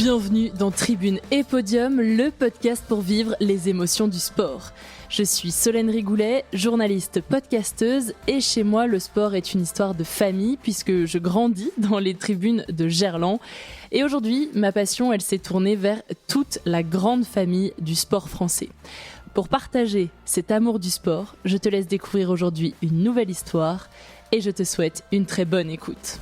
Bienvenue dans Tribune et Podium, le podcast pour vivre les émotions du sport. Je suis Solène Rigoulet, journaliste podcasteuse, et chez moi, le sport est une histoire de famille puisque je grandis dans les tribunes de Gerland. Et aujourd'hui, ma passion, elle s'est tournée vers toute la grande famille du sport français. Pour partager cet amour du sport, je te laisse découvrir aujourd'hui une nouvelle histoire et je te souhaite une très bonne écoute.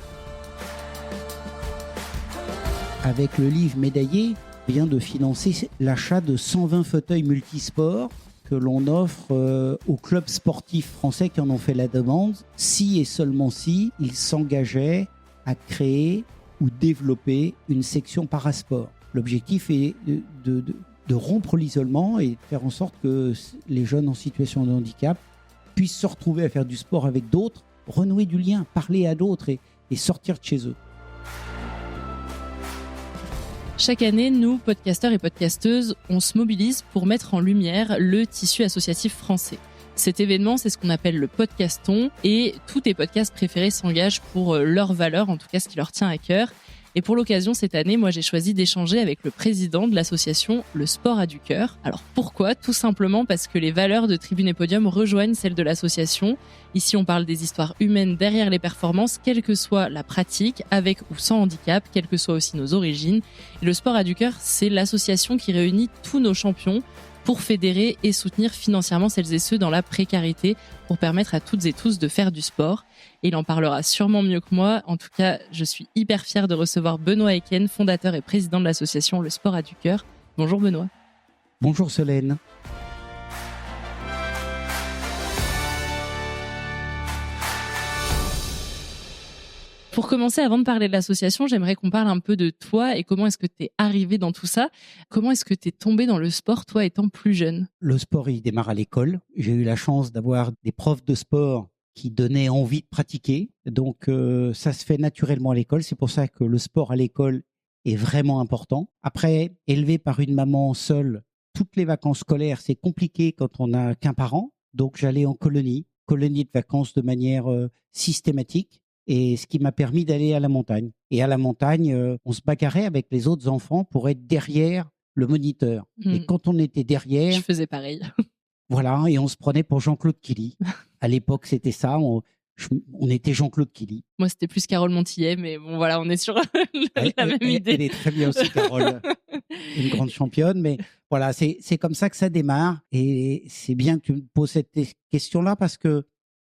Avec le livre médaillé, vient de financer l'achat de 120 fauteuils multisports que l'on offre aux clubs sportifs français qui en ont fait la demande, si et seulement si ils s'engageaient à créer ou développer une section parasport. L'objectif est de rompre l'isolement et de faire en sorte que les jeunes en situation de handicap puissent se retrouver à faire du sport avec d'autres, renouer du lien, parler à d'autres et sortir de chez eux. Chaque année, nous, podcasteurs et podcasteuses, on se mobilise pour mettre en lumière le tissu associatif français. Cet événement, c'est ce qu'on appelle le podcaston, et tous tes podcasts préférés s'engagent pour leurs valeurs, en tout cas ce qui leur tient à cœur. Et pour l'occasion, cette année, moi, j'ai choisi d'échanger avec le président de l'association Le Sport a du cœur. Alors pourquoi ? Tout simplement parce que les valeurs de Tribune et Podium rejoignent celles de l'association. Ici, on parle des histoires humaines derrière les performances, quelle que soit la pratique, avec ou sans handicap, quelles que soient aussi nos origines. Et Le Sport a du cœur, c'est l'association qui réunit tous nos champions pour fédérer et soutenir financièrement celles et ceux dans la précarité, pour permettre à toutes et tous de faire du sport. Et il en parlera sûrement mieux que moi. En tout cas, je suis hyper fière de recevoir Benoît Eken, fondateur et président de l'association Le Sport a du cœur. Bonjour Benoît. Bonjour Solène. Pour commencer, avant de parler de l'association, j'aimerais qu'on parle un peu de toi et comment est-ce que tu es arrivé dans tout ça. Comment est-ce que tu es tombé dans le sport, toi, étant plus jeune ? Le sport, il démarre à l'école. J'ai eu la chance d'avoir des profs de sport qui donnaient envie de pratiquer. Donc, ça se fait naturellement à l'école. C'est pour ça que le sport à l'école est vraiment important. Après, élevé par une maman seule, toutes les vacances scolaires, c'est compliqué quand on n'a qu'un parent. Donc, j'allais en colonie de vacances de manière systématique. Et ce qui m'a permis d'aller à la montagne. Et à la montagne, on se bagarrait avec les autres enfants pour être derrière le moniteur. Et quand on était derrière... Je faisais pareil. Voilà, et on se prenait pour Jean-Claude Killy. À l'époque, c'était ça, on était Jean-Claude Killy. Moi, c'était plus Carole Montillet, mais bon, voilà, on est sur la même idée. Elle est très bien aussi, Carole, une grande championne. Mais voilà, c'est comme ça que ça démarre. Et c'est bien que tu me poses cette question-là parce que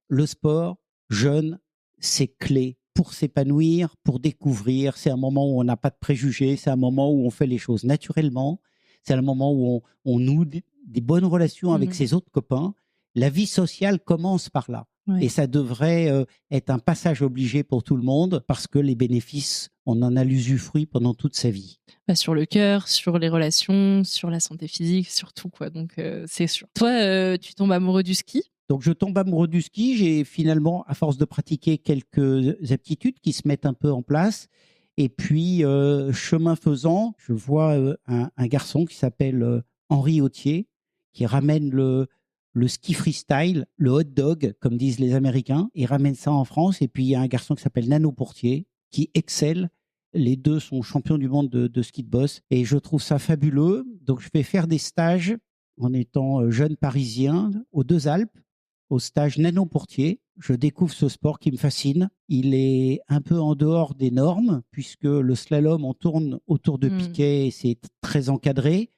le sport, jeune, c'est clé pour s'épanouir, pour découvrir. C'est un moment où on n'a pas de préjugés, c'est un moment où on fait les choses naturellement, c'est un moment où on noue des bonnes relations avec ses autres copains. La vie sociale commence par là. Oui. Et ça devrait être un passage obligé pour tout le monde parce que les bénéfices, on en a l'usufruit pendant toute sa vie. Sur le cœur, sur les relations, sur la santé physique, sur tout, quoi. Donc, c'est sûr. Toi, tu tombes amoureux du ski ? Donc, je tombe amoureux du ski. J'ai finalement, à force de pratiquer, quelques aptitudes qui se mettent un peu en place. Et puis, chemin faisant, je vois un garçon qui s'appelle Henri Autier, qui ramène le ski freestyle, le hot dog, comme disent les Américains. Il ramène ça en France. Et puis, il y a un garçon qui s'appelle Nano Portier, qui excelle. Les deux sont champions du monde de ski de boss. Et je trouve ça fabuleux. Donc, je vais faire des stages en étant jeune parisien aux Deux Alpes, au stage Nano Portier. Je découvre ce sport qui me fascine. Il est un peu en dehors des normes, puisque le slalom, on tourne autour de piquets, c'est très encadré.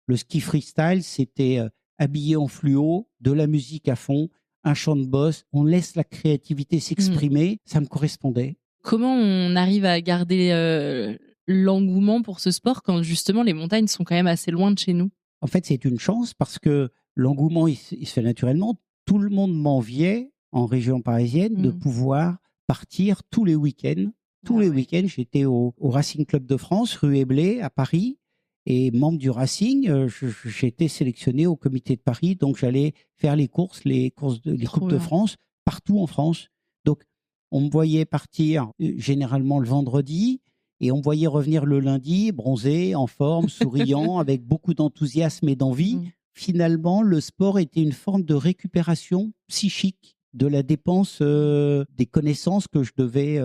Le ski freestyle, c'était habillé en fluo, de la musique à fond, un chant de boss. On laisse la créativité s'exprimer. Ça me correspondait. Comment on arrive à garder l'engouement pour ce sport quand justement les montagnes sont quand même assez loin de chez nous ? En fait, c'est une chance parce que l'engouement, il se fait naturellement. Tout le monde m'enviait en région parisienne de pouvoir partir tous les week-ends. Tous les week-ends, j'étais au Racing Club de France, rue Éblé, à Paris. Et membre du Racing, j'ai été sélectionné au comité de Paris. Donc, j'allais faire les coupes de France, partout en France. Donc, on me voyait partir généralement le vendredi et on me voyait revenir le lundi, bronzé, en forme, souriant, avec beaucoup d'enthousiasme et d'envie. Finalement, le sport était une forme de récupération psychique de la dépense des connaissances que je devais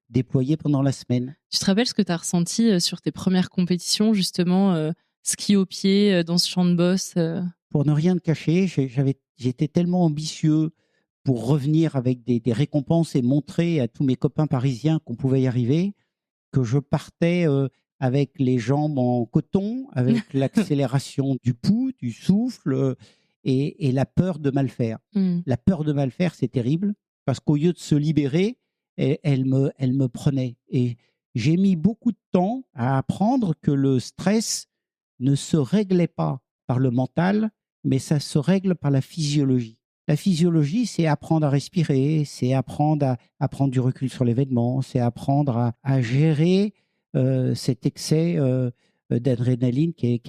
déployés pendant la semaine. Tu te rappelles ce que tu as ressenti sur tes premières compétitions, justement, ski au pied, dans ce champ de bosse Pour ne rien te cacher, j'étais tellement ambitieux pour revenir avec des récompenses et montrer à tous mes copains parisiens qu'on pouvait y arriver, que je partais avec les jambes en coton, avec l'accélération du pouls, du souffle et la peur de mal faire. La peur de mal faire, c'est terrible parce qu'au lieu de se libérer, elle me prenait. Et j'ai mis beaucoup de temps à apprendre que le stress ne se réglait pas par le mental, mais ça se règle par la physiologie. La physiologie, c'est apprendre à respirer, c'est apprendre à prendre du recul sur l'événement, c'est apprendre à gérer cet excès d'adrénaline qui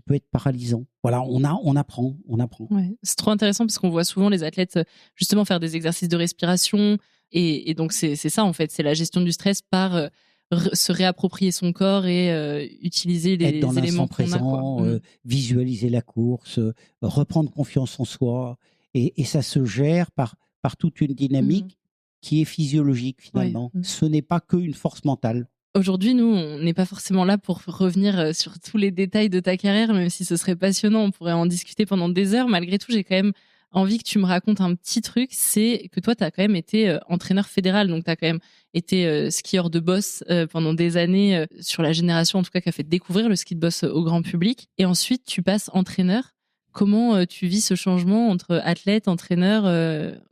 peut être paralysant. Voilà, on apprend. Ouais, c'est trop intéressant parce qu'on voit souvent les athlètes justement faire des exercices de respiration et donc c'est ça en fait, c'est la gestion du stress par se réapproprier son corps et utiliser les être dans éléments l'instant qu'on a, quoi. présent, visualiser la course, reprendre confiance en soi, et ça se gère par toute une dynamique qui est physiologique finalement. Ouais. Ce n'est pas qu'une force mentale. Aujourd'hui, nous, on n'est pas forcément là pour revenir sur tous les détails de ta carrière, même si ce serait passionnant, on pourrait en discuter pendant des heures. Malgré tout, j'ai quand même envie que tu me racontes un petit truc, c'est que toi, tu as quand même été entraîneur fédéral, donc tu as quand même été skieur de boss pendant des années, sur la génération en tout cas qui a fait découvrir le ski de boss au grand public. Et ensuite, tu passes entraîneur. Comment tu vis ce changement entre athlète, entraîneur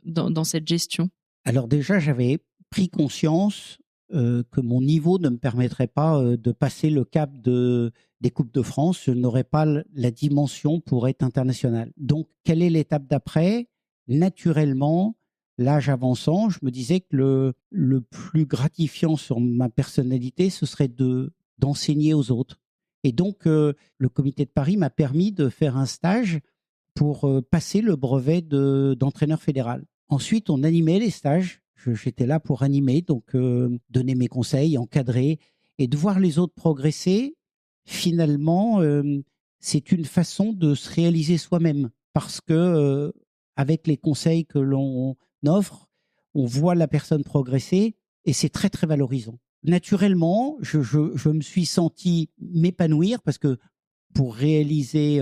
dans cette gestion ? Alors déjà, j'avais pris conscience que mon niveau ne me permettrait pas de passer le cap des Coupes de France. Je n'aurais pas la dimension pour être international. Donc, quelle est l'étape d'après ? Naturellement, l'âge avançant, je me disais que le plus gratifiant sur ma personnalité, ce serait d'enseigner aux autres. Et donc, le comité de Paris m'a permis de faire un stage pour passer le brevet d'entraîneur fédéral. Ensuite, on animait les stages. J'étais là pour animer, donc donner mes conseils, encadrer, et de voir les autres progresser. Finalement, c'est une façon de se réaliser soi-même parce que avec les conseils que l'on offre, on voit la personne progresser et c'est très très valorisant. Naturellement, je me suis senti m'épanouir parce que pour réaliser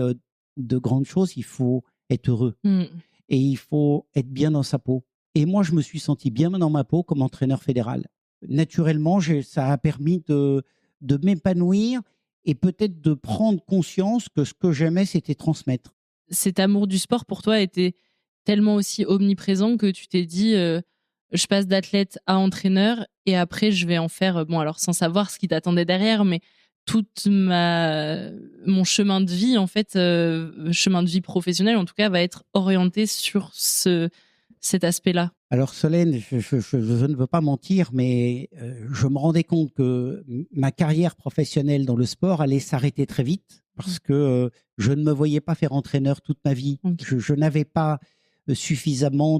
de grandes choses, il faut être heureux et il faut être bien dans sa peau. Et moi, je me suis senti bien dans ma peau comme entraîneur fédéral. Naturellement, ça a permis de m'épanouir et peut-être de prendre conscience que ce que j'aimais, c'était transmettre. Cet amour du sport pour toi était tellement aussi omniprésent que tu t'es dit je passe d'athlète à entraîneur et après je vais en faire, bon alors sans savoir ce qui t'attendait derrière, mais mon chemin de vie en fait, chemin de vie professionnel en tout cas, va être orienté sur cet aspect-là. Alors Solène, je ne veux pas mentir, mais je me rendais compte que ma carrière professionnelle dans le sport allait s'arrêter très vite parce que je ne me voyais pas faire entraîneur toute ma vie. Okay. Je n'avais pas suffisamment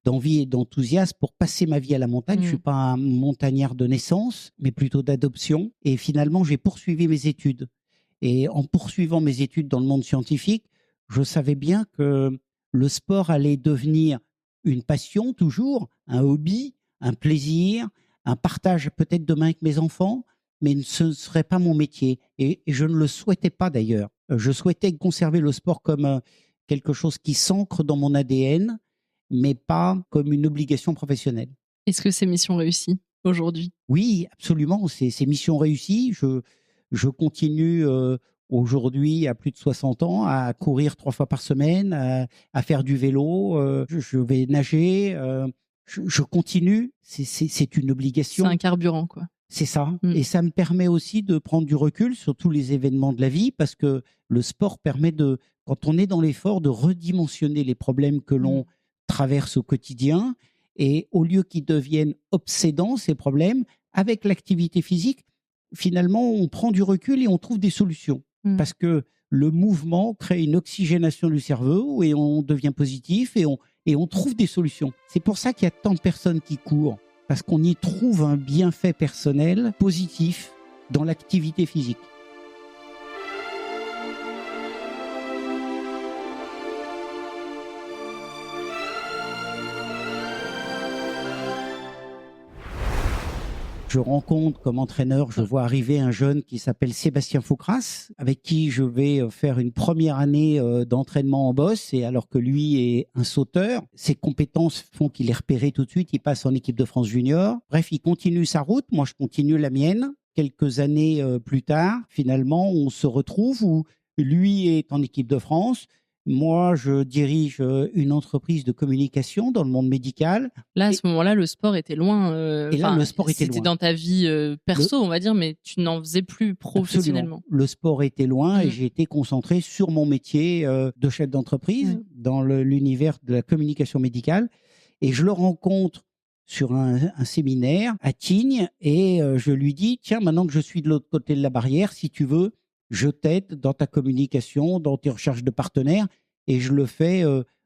d'envie et d'enthousiasme pour passer ma vie à la montagne. Je ne suis pas un montagnard de naissance, mais plutôt d'adoption. Et finalement, j'ai poursuivi mes études. Et en poursuivant mes études dans le monde scientifique, je savais bien que le sport allait devenir une passion toujours, un hobby, un plaisir, un partage peut-être demain avec mes enfants, mais ce ne serait pas mon métier. Et je ne le souhaitais pas d'ailleurs. Je souhaitais conserver le sport comme quelque chose qui s'ancre dans mon ADN, mais pas comme une obligation professionnelle. Est-ce que c'est mission réussie aujourd'hui ? Oui, absolument, c'est mission réussie. Je continue aujourd'hui, à plus de 60 ans, à courir 3 fois par semaine, à faire du vélo, je vais nager, je continue, c'est une obligation. C'est un carburant, quoi. C'est ça. Et ça me permet aussi de prendre du recul sur tous les événements de la vie parce que le sport permet quand on est dans l'effort, de redimensionner les problèmes que l'on traverse au quotidien. Et au lieu qu'ils deviennent obsédants, ces problèmes, avec l'activité physique, finalement, on prend du recul et on trouve des solutions. Parce que le mouvement crée une oxygénation du cerveau et on devient positif et on trouve des solutions. C'est pour ça qu'il y a tant de personnes qui courent. Parce qu'on y trouve un bienfait personnel positif dans l'activité physique. Je rencontre comme entraîneur, je vois arriver un jeune qui s'appelle Sébastien Foucras, avec qui je vais faire une première année d'entraînement en boss, et alors que lui est un sauteur, ses compétences font qu'il est repéré tout de suite, il passe en équipe de France junior. Bref, il continue sa route, moi je continue la mienne. Quelques années plus tard, finalement, on se retrouve où lui est en équipe de France. Moi, je dirige une entreprise de communication dans le monde médical. Là, à ce moment-là, le sport était loin. Et là, le sport était loin. C'était dans ta vie perso, on va dire, mais tu n'en faisais plus professionnellement. Absolument. Le sport était loin et j'ai été concentré sur mon métier de chef d'entreprise dans l'univers de la communication médicale. Et je le rencontre sur un séminaire à Tignes et je lui dis, tiens, maintenant que je suis de l'autre côté de la barrière, si tu veux, je t'aide dans ta communication, dans tes recherches de partenaires, et je le fais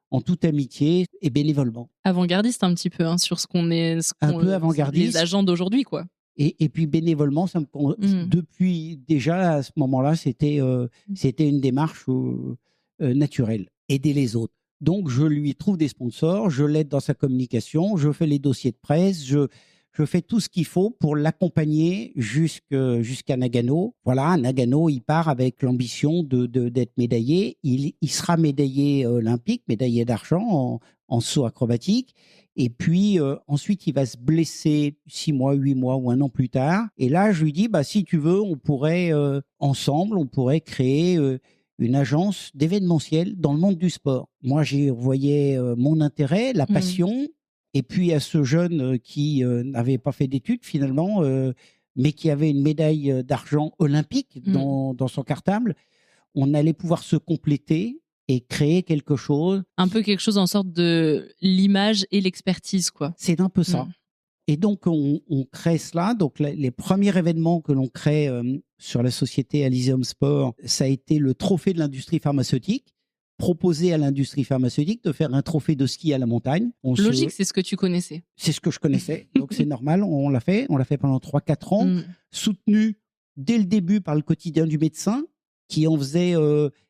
en toute amitié et bénévolement. Avant-gardiste un petit peu sur ce qu'on est, un peu avant-gardiste. Les agents d'aujourd'hui, quoi. Et puis bénévolement, ça me depuis déjà à ce moment-là, c'était une démarche naturelle, aider les autres. Donc je lui trouve des sponsors, je l'aide dans sa communication, je fais les dossiers de presse, je fais tout ce qu'il faut pour l'accompagner jusqu'à Nagano. Voilà, Nagano, il part avec l'ambition d'être médaillé. Il sera médaillé olympique, médaillé d'argent en saut acrobatique. Et puis ensuite, il va se blesser 6 mois, 8 mois ou 1 an plus tard. Et là, je lui dis, bah, si tu veux, on pourrait ensemble, on pourrait créer une agence d'événementiel dans le monde du sport. Moi, j'y voyais mon intérêt, la passion. Et puis, à ce jeune qui n'avait pas fait d'études finalement, mais qui avait une médaille d'argent olympique dans son cartable, on allait pouvoir se compléter et créer quelque chose. Un peu quelque chose en sorte de l'image et l'expertise, quoi. C'est un peu ça. Et donc, on crée cela. Donc, les premiers événements que l'on crée sur la société Elysium Sport, ça a été le trophée de l'industrie pharmaceutique. Proposer à l'industrie pharmaceutique de faire un trophée de ski à la montagne. Logique, c'est ce que tu connaissais. C'est ce que je connaissais, donc c'est normal, on l'a fait pendant 3-4 ans, soutenu dès le début par le quotidien du médecin, qui en faisait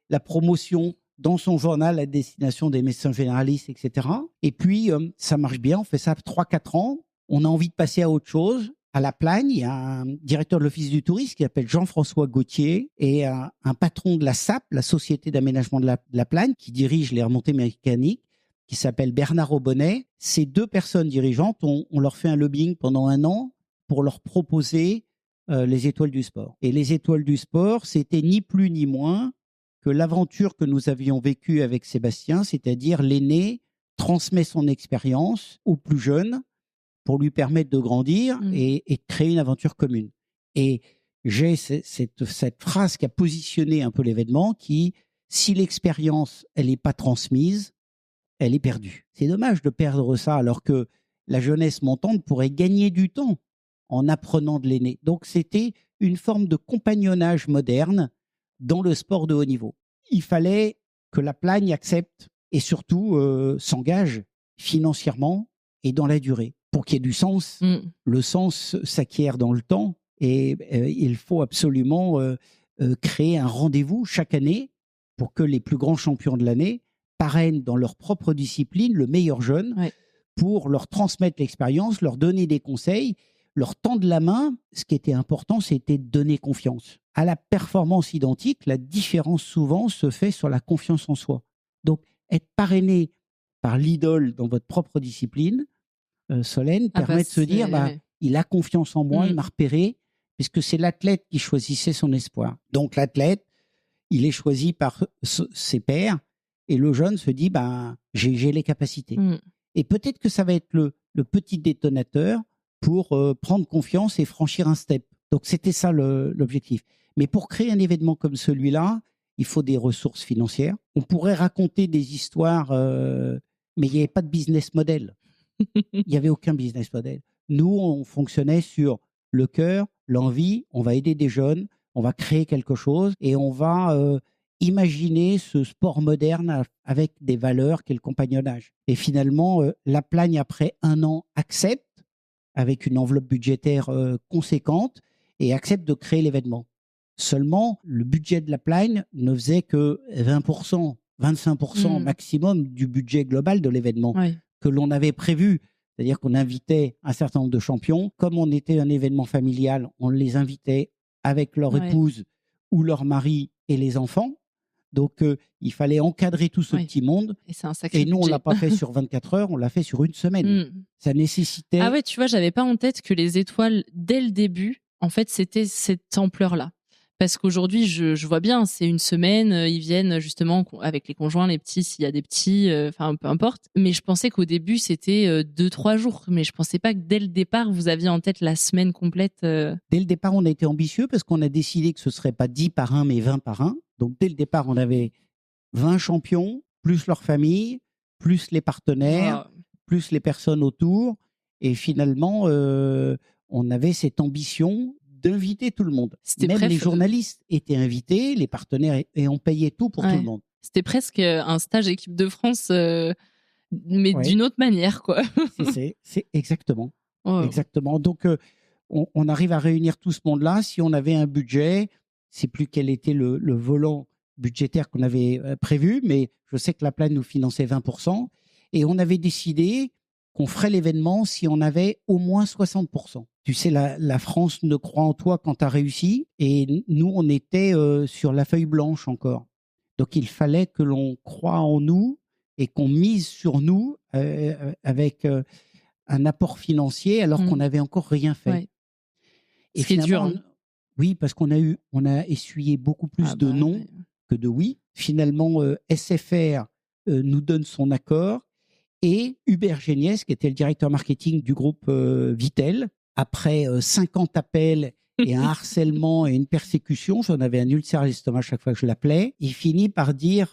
la promotion dans son journal à destination des médecins généralistes, etc. Et puis, ça marche bien, on fait ça 3-4 ans, on a envie de passer à autre chose. À La Plagne, il y a un directeur de l'Office du tourisme qui s'appelle Jean-François Gauthier et un patron de la SAP, la Société d'aménagement de la Plagne, qui dirige les remontées mécaniques, qui s'appelle Bernard Aubonnet. Ces 2 personnes dirigeantes, on leur fait un lobbying pendant 1 an pour leur proposer les étoiles du sport. Et les étoiles du sport, c'était ni plus ni moins que l'aventure que nous avions vécue avec Sébastien, c'est-à-dire l'aîné transmet son expérience aux plus jeunes pour lui permettre de grandir et de créer une aventure commune. Et j'ai cette phrase qui a positionné un peu l'événement qui, si l'expérience, elle n'est pas transmise, elle est perdue. C'est dommage de perdre ça alors que la jeunesse montante pourrait gagner du temps en apprenant de l'aîné. Donc, c'était une forme de compagnonnage moderne dans le sport de haut niveau. Il fallait que La Plagne accepte et surtout s'engage financièrement et dans la durée. Pour qu'il y ait du sens, le sens s'acquiert dans le temps et il faut absolument créer un rendez-vous chaque année pour que les plus grands champions de l'année parrainent dans leur propre discipline le meilleur jeune pour leur transmettre l'expérience, leur donner des conseils, leur tendre la main. Ce qui était important, c'était de donner confiance. À la performance identique, la différence souvent se fait sur la confiance en soi. Donc, être parrainé par l'idole dans votre propre discipline, Solène, permet de se dire il a confiance en moi, il m'a repéré, puisque c'est l'athlète qui choisissait son espoir. Donc l'athlète, il est choisi par ses pairs et le jeune se dit j'ai les capacités. Et peut-être que ça va être le petit détonateur pour prendre confiance et franchir un step. Donc c'était ça l'objectif. Mais pour créer un événement comme celui-là, il faut des ressources financières. On pourrait raconter des histoires, mais il n'y avait pas de business model. Il n'y avait aucun business model. Nous, on fonctionnait sur le cœur, l'envie, on va aider des jeunes, on va créer quelque chose et on va imaginer ce sport moderne avec des valeurs qu'est le compagnonnage. Et finalement, La Plagne, après 1 an, accepte, avec une enveloppe budgétaire conséquente, et accepte de créer l'événement. Seulement, le budget de La Plagne ne faisait que 20%, 25% maximum du budget global de l'événement que l'on avait prévu. C'est-à-dire qu'on invitait un certain nombre de champions. Comme on était un événement familial, on les invitait avec leur épouse ou leur mari et les enfants. Donc, il fallait encadrer tout ce petit monde. Et c'est un sacré nous, on ne budget. l'a pas fait sur 24 heures, on l'a fait sur une semaine. Ça nécessitait... Ah ouais, tu vois, j'avais pas en tête que les étoiles, dès le début, en fait, c'était cette ampleur-là. Parce qu'aujourd'hui, je vois bien, c'est une semaine, ils viennent justement avec les conjoints, les petits, s'il y a des petits, enfin, peu importe. Mais je pensais qu'au début, c'était 2-3 jours. Mais je pensais pas que dès le départ, vous aviez en tête la semaine complète. Dès le départ, on a été ambitieux parce qu'on a décidé que ce serait pas 10 parrains, mais 20 parrains. Donc, dès le départ, on avait 20 champions, plus leur famille, plus les partenaires, plus les personnes autour. Et finalement, on avait cette ambition d'inviter tout le monde. Même les journalistes étaient invités, les partenaires, et on payait tout pour tout le monde. C'était presque un stage équipe de France, mais d'une autre manière, quoi. C'est exactement. Exactement. Donc, on arrive à réunir tout ce monde-là. Si on avait un budget, je ne sais plus quel était le volant budgétaire qu'on avait prévu, mais je sais que la Plane nous finançait 20%. Et on avait décidé qu'on ferait l'événement si on avait au moins 60%. Tu sais, la France ne croit en toi quand tu as réussi. Et nous, on était sur la feuille blanche encore. Donc, il fallait que l'on croie en nous et qu'on mise sur nous avec un apport financier alors qu'on n'avait encore rien fait. Et c'est dur. Hein. Oui, parce qu'on a essuyé beaucoup plus de non que de oui. Finalement, SFR nous donne son accord et Hubert Géniès, qui était le directeur marketing du groupe Vitel, après 50 appels et un harcèlement et une persécution, j'en avais un ulcère à l'estomac chaque fois que je l'appelais, il finit par dire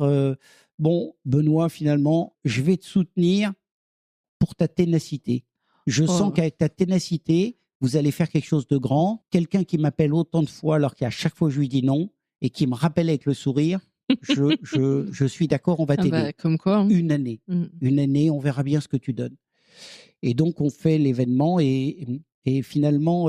bon, Benoît, finalement, je vais te soutenir pour ta ténacité. Je sens qu'avec ta ténacité, vous allez faire quelque chose de grand. Quelqu'un qui m'appelle autant de fois alors qu'à chaque fois je lui dis non et qui me rappelle avec le sourire, je suis d'accord, on va t'aider. Comme quoi. Hein. Une année. Une année, on verra bien ce que tu donnes. Et donc, on fait l'événement et finalement,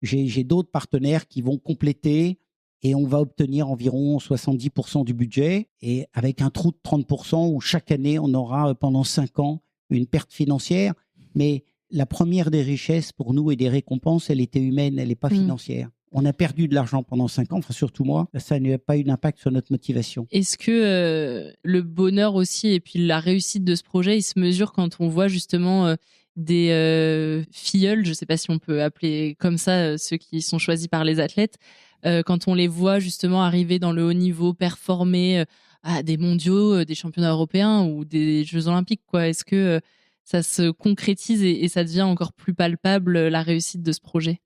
j'ai d'autres partenaires qui vont compléter et on va obtenir environ 70% du budget et avec un trou de 30% où chaque année, on aura pendant 5 ans une perte financière. Mais la première des richesses pour nous et des récompenses, elle était humaine, elle n'est pas financière. On a perdu de l'argent pendant 5 ans, enfin surtout moi, ça n'a pas eu d'impact sur notre motivation. Est-ce que le bonheur aussi et puis la réussite de ce projet, il se mesure quand on voit justement des filleuls, je ne sais pas si on peut appeler comme ça ceux qui sont choisis par les athlètes, quand on les voit justement arriver dans le haut niveau, performer à des mondiaux, des championnats européens ou des Jeux olympiques, quoi. Est-ce que ça se concrétise et ça devient encore plus palpable la réussite de ce projet ?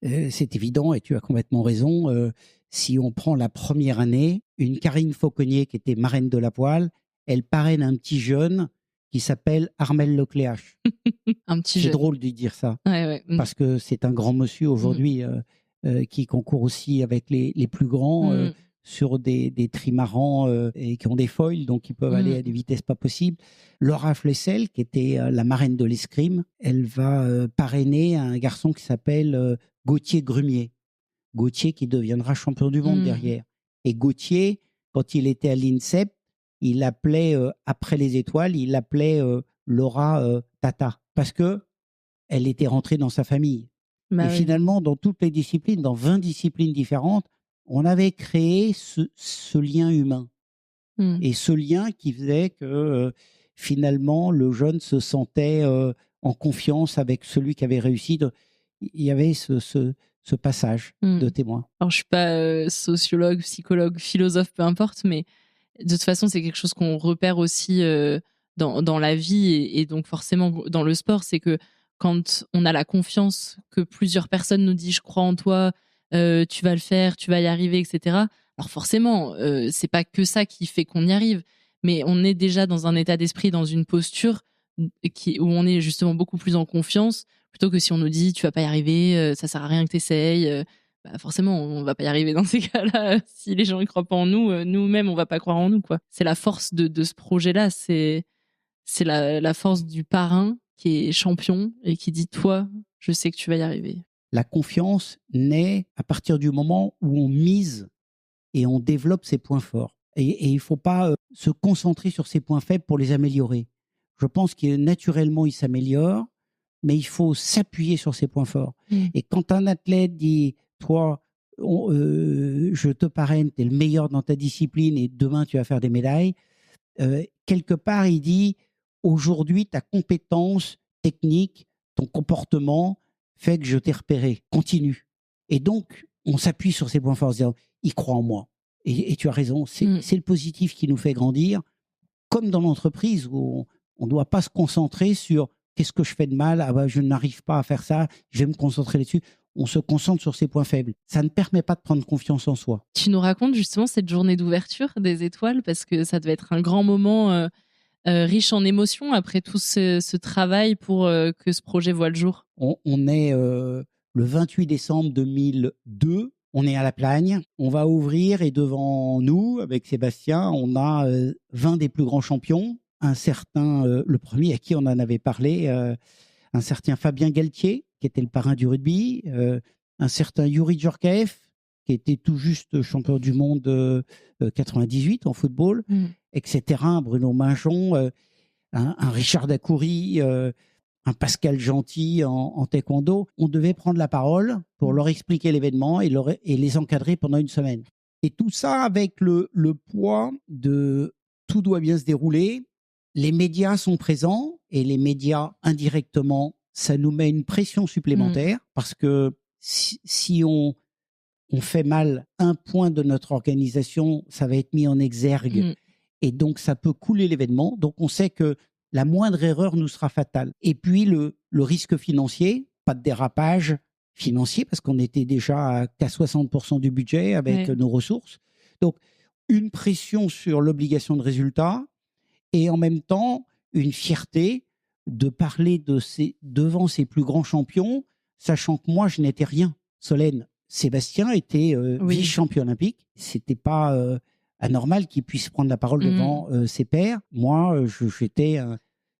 C'est évident et tu as complètement raison. Si on prend la première année, une Karine Fauconnier qui était marraine de la voile, elle parraine un petit jeune qui s'appelle Armel Lecléache. Un petit jeune. C'est drôle de dire ça, parce que c'est un grand monsieur aujourd'hui qui concourt aussi avec les plus grands sur des trimarans et qui ont des foils, donc ils peuvent aller à des vitesses pas possibles. Laura Flessel, qui était la marraine de l'escrime, elle va parrainer un garçon qui s'appelle Gauthier Grumier. Gauthier qui deviendra champion du monde derrière. Et Gauthier, quand il était à l'INSEP, il appelait, après les étoiles, il appelait Laura Tata, parce que elle était rentrée dans sa famille. Et finalement, dans toutes les disciplines, dans 20 disciplines différentes, on avait créé ce lien humain. Et ce lien qui faisait que finalement, le jeune se sentait en confiance avec celui qui avait réussi. Il y avait ce passage de témoin. Alors, je ne suis pas sociologue, psychologue, philosophe, peu importe, mais de toute façon, c'est quelque chose qu'on repère aussi dans la vie et donc forcément dans le sport, c'est que quand on a la confiance que plusieurs personnes nous disent « je crois en toi, tu vas le faire, tu vas y arriver », etc. Alors forcément, c'est pas que ça qui fait qu'on y arrive, mais on est déjà dans un état d'esprit, dans une posture où on est justement beaucoup plus en confiance, plutôt que si on nous dit « tu vas pas y arriver, ça sert à rien que tu essayes », bah forcément, on va pas y arriver dans ces cas-là. Si les gens ne croient pas en nous, nous-mêmes, on va pas croire en nous, quoi. C'est la force de ce projet-là, c'est la force du parrain qui est champion et qui dit « toi, je sais que tu vas y arriver ». La confiance naît à partir du moment où on mise et on développe ses points forts. Et il ne faut pas se concentrer sur ses points faibles pour les améliorer. Je pense que naturellement, ils s'améliorent. mais il faut s'appuyer sur ses points forts. Et quand un athlète dit, toi, je te parraine, tu es le meilleur dans ta discipline et demain tu vas faire des médailles, quelque part il dit, aujourd'hui ta compétence technique, ton comportement fait que je t'ai repéré, continue. Et donc on s'appuie sur ses points forts en se disant, il croit en moi. Et tu as raison, c'est le positif qui nous fait grandir, comme dans l'entreprise où on ne doit pas se concentrer sur qu'est-ce que je fais de mal, ah bah, je n'arrive pas à faire ça, je vais me concentrer là-dessus. On se concentre sur ses points faibles. Ça ne permet pas de prendre confiance en soi. Tu nous racontes justement cette journée d'ouverture des étoiles, parce que ça devait être un grand moment riche en émotions après tout ce travail pour que ce projet voit le jour. On est le 28 décembre 2002, on est à La Plagne, on va ouvrir et devant nous, avec Sébastien, on a 20 des plus grands champions, un certain, le premier à qui on en avait parlé, un certain Fabien Galtier, qui était le parrain du rugby, un certain Youri Djorkaeff, qui était tout juste champion du monde 98 en football, etc. Bruno Minjon, un Richard Dacoury, un Pascal Gentil en taekwondo. On devait prendre la parole pour leur expliquer l'événement et les encadrer pendant une semaine. Et tout ça avec le poids de tout doit bien se dérouler. Les médias sont présents et les médias indirectement, ça nous met une pression supplémentaire parce que si on fait mal un point de notre organisation, ça va être mis en exergue et donc ça peut couler l'événement. Donc on sait que la moindre erreur nous sera fatale. Et puis le risque financier, pas de dérapage financier parce qu'on était déjà qu'à 60% du budget avec nos ressources. Donc une pression sur l'obligation de résultat et en même temps une fierté de parler devant ces plus grands champions, sachant que moi je n'étais rien. Solène, Sébastien était vice-champion olympique. C'était pas anormal qu'il puisse prendre la parole devant ses pairs. Moi, j'étais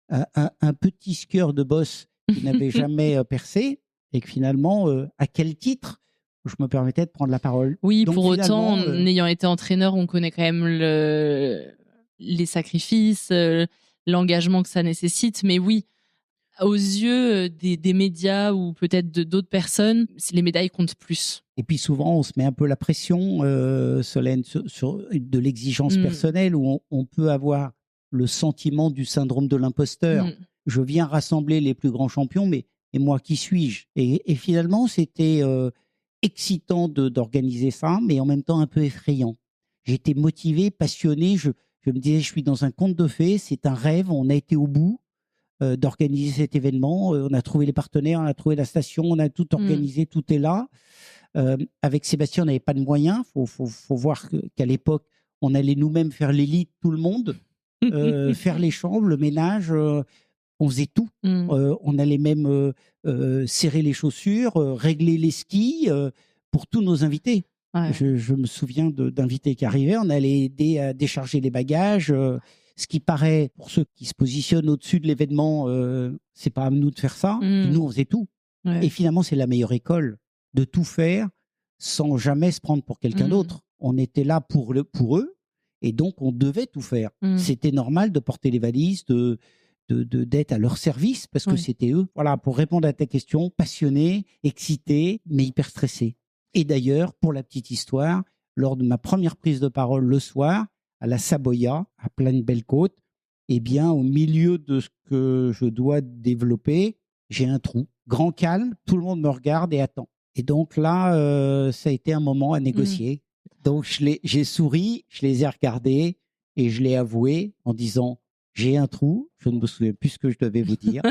un petit skieur de boss qui n'avait jamais percé et que finalement, à quel titre je me permettais de prendre la parole. Oui, donc, pour autant, en ayant été entraîneur, on connaît quand même les sacrifices, l'engagement que ça nécessite. Mais oui, aux yeux des médias ou peut-être d'autres personnes, les médailles comptent plus. Et puis souvent, on se met un peu la pression, Solène, sur de l'exigence personnelle où on peut avoir le sentiment du syndrome de l'imposteur. Je viens rassembler les plus grands champions, mais et moi, qui suis-je ? Et finalement, c'était excitant d'organiser ça, mais en même temps un peu effrayant. J'étais motivé, passionné, je me disais, je suis dans un conte de fées, c'est un rêve, on a été au bout d'organiser cet événement, on a trouvé les partenaires, on a trouvé la station, on a tout organisé, tout est là. Avec Sébastien, on n'avait pas de moyens, faut voir qu'à l'époque, on allait nous-mêmes faire l'élite, tout le monde, faire les chambres, le ménage, on faisait tout. On allait même serrer les chaussures, régler les skis pour tous nos invités. Ouais. Je me souviens d'invités qui arrivaient, on allait aider à décharger les bagages. Ce qui paraît, pour ceux qui se positionnent au-dessus de l'événement, c'est pas à nous de faire ça. Et nous, on faisait tout. Ouais. Et finalement, c'est la meilleure école de tout faire sans jamais se prendre pour quelqu'un d'autre. On était là pour eux et donc on devait tout faire. C'était normal de porter les valises, d'être à leur service parce que c'était eux. Voilà, pour répondre à ta question, passionné, excité, mais hyper stressé. Et d'ailleurs, pour la petite histoire, lors de ma première prise de parole le soir, à la Saboya, à Plaine-Belle-Côte, eh bien, au milieu de ce que je dois développer, j'ai un trou. Grand calme, tout le monde me regarde et attend. Et donc là, ça a été un moment à négocier. Donc, j'ai souri, je les ai regardés et je l'ai avoué en disant « J'ai un trou ». Je ne me souviens plus ce que je devais vous dire.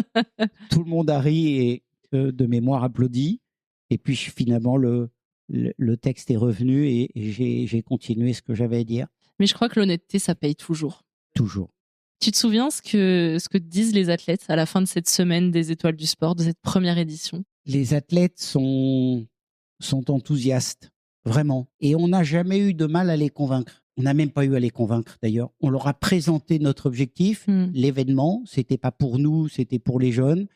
Tout le monde a ri et de mémoire applaudi. Et puis, finalement, le texte est revenu et j'ai continué ce que j'avais à dire. Mais je crois que l'honnêteté, ça paye toujours. Toujours. Tu te souviens ce que disent les athlètes à la fin de cette semaine des Étoiles du Sport, de cette première édition ? Les athlètes sont enthousiastes, vraiment. Et on n'a jamais eu de mal à les convaincre. On n'a même pas eu à les convaincre, d'ailleurs. On leur a présenté notre objectif, l'événement. C'était pas pour nous, c'était pour les jeunes.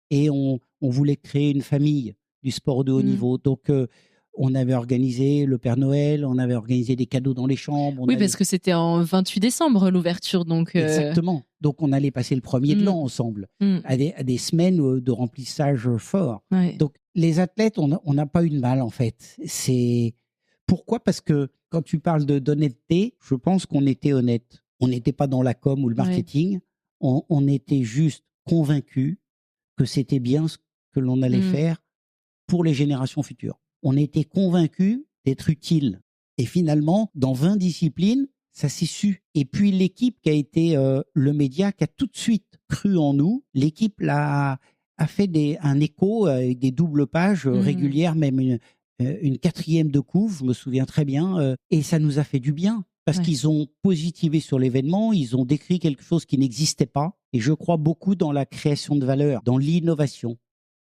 Et on voulait créer une famille du sport de haut niveau. Donc, On avait organisé le Père Noël, on avait organisé des cadeaux dans les chambres. Oui, parce que c'était en 28 décembre l'ouverture, donc. Exactement. Donc on allait passer le premier de l'an ensemble, à des semaines de remplissage fort. Ouais. Donc les athlètes, on n'a pas eu de mal en fait. Pourquoi ? Parce que quand tu parles d'honnêteté, je pense qu'on était honnête. On n'était pas dans la com ou le marketing. On était juste convaincus que c'était bien ce que l'on allait faire pour les générations futures. On était convaincus d'être utiles. Et finalement, dans 20 disciplines, ça s'est su. Et puis l'équipe qui a été le média, qui a tout de suite cru en nous, l'équipe a fait un écho avec des doubles pages régulières, même une quatrième de couve, je me souviens très bien, et ça nous a fait du bien. Parce qu'ils ont positivé sur l'événement, ils ont décrit quelque chose qui n'existait pas. Et je crois beaucoup dans la création de valeur, dans l'innovation.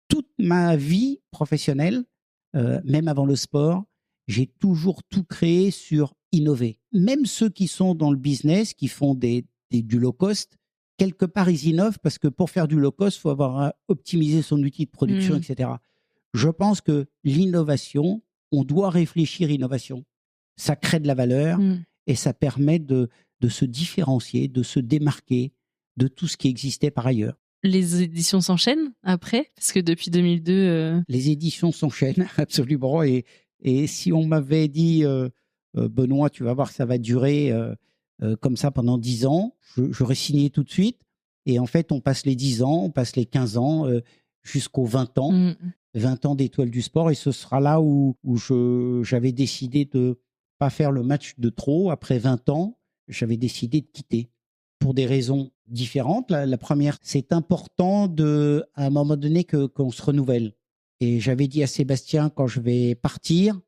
Toute ma vie professionnelle, même avant le sport, j'ai toujours tout créé sur innover. Même ceux qui sont dans le business, qui font du low cost, quelque part ils innovent parce que pour faire du low cost, il faut avoir optimisé son outil de production, etc. Je pense que l'innovation, on doit réfléchir innovation. Ça crée de la valeur et ça permet de se différencier, de se démarquer de tout ce qui existait par ailleurs. Les éditions s'enchaînent après, parce que depuis 2002... Les éditions s'enchaînent, absolument. Et si on m'avait dit, Benoît, tu vas voir que ça va durer comme ça pendant 10 ans, j'aurais signé tout de suite. Et en fait, on passe les 10 ans, on passe les 15 ans, jusqu'aux 20 ans. 20 ans d'Étoile du Sport. Et ce sera là où j'avais décidé de pas faire le match de trop. Après 20 ans, j'avais décidé de quitter. Pour des raisons différentes. La première, c'est important à un moment donné qu'on se renouvelle. Et j'avais dit à Sébastien, quand je vais partir,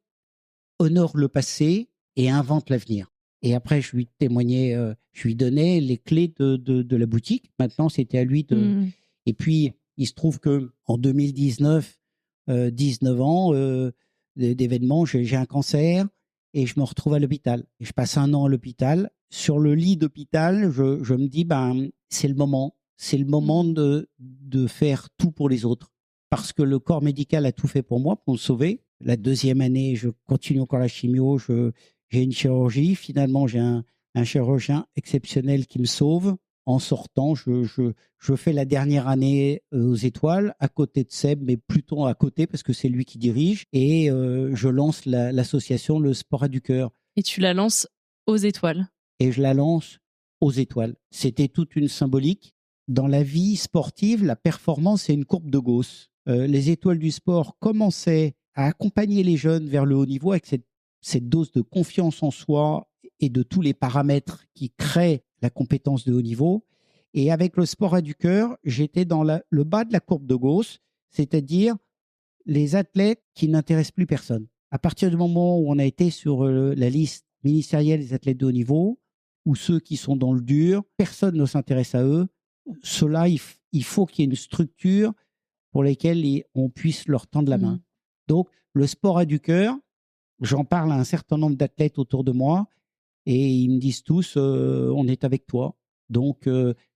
honore le passé et invente l'avenir. Et après, je lui témoignais, je lui donnais les clés de la boutique. Maintenant, c'était à lui de... Et puis, il se trouve qu'en 2019, 19 ans d'événements, j'ai un cancer et je me retrouve à l'hôpital. Et je passe 1 an à l'hôpital. Sur le lit d'hôpital, je me dis, c'est le moment. C'est le moment de faire tout pour les autres. Parce que le corps médical a tout fait pour moi, pour me sauver. La 2e année, je continue encore la chimio, j'ai une chirurgie. Finalement, j'ai un chirurgien exceptionnel qui me sauve. En sortant, je fais la dernière année aux Étoiles, à côté de Seb, mais plutôt à côté, parce que c'est lui qui dirige. Et je lance l'association Le Sport a du cœur. Et tu la lances aux Étoiles. Et je la lance aux Étoiles. C'était toute une symbolique. Dans la vie sportive, la performance, c'est une courbe de Gauss. Les Étoiles du Sport commençaient à accompagner les jeunes vers le haut niveau avec cette dose de confiance en soi et de tous les paramètres qui créent la compétence de haut niveau. Et avec le Sport a du cœur, j'étais dans le bas de la courbe de Gauss, c'est-à-dire les athlètes qui n'intéressent plus personne. À partir du moment où on a été sur la liste ministérielle des athlètes de haut niveau, ou ceux qui sont dans le dur, personne ne s'intéresse à eux. Ceux-là, il faut qu'il y ait une structure pour laquelle on puisse leur tendre la main. Donc, le Sport a du cœur, j'en parle à un certain nombre d'athlètes autour de moi, et ils me disent tous, on est avec toi. Donc,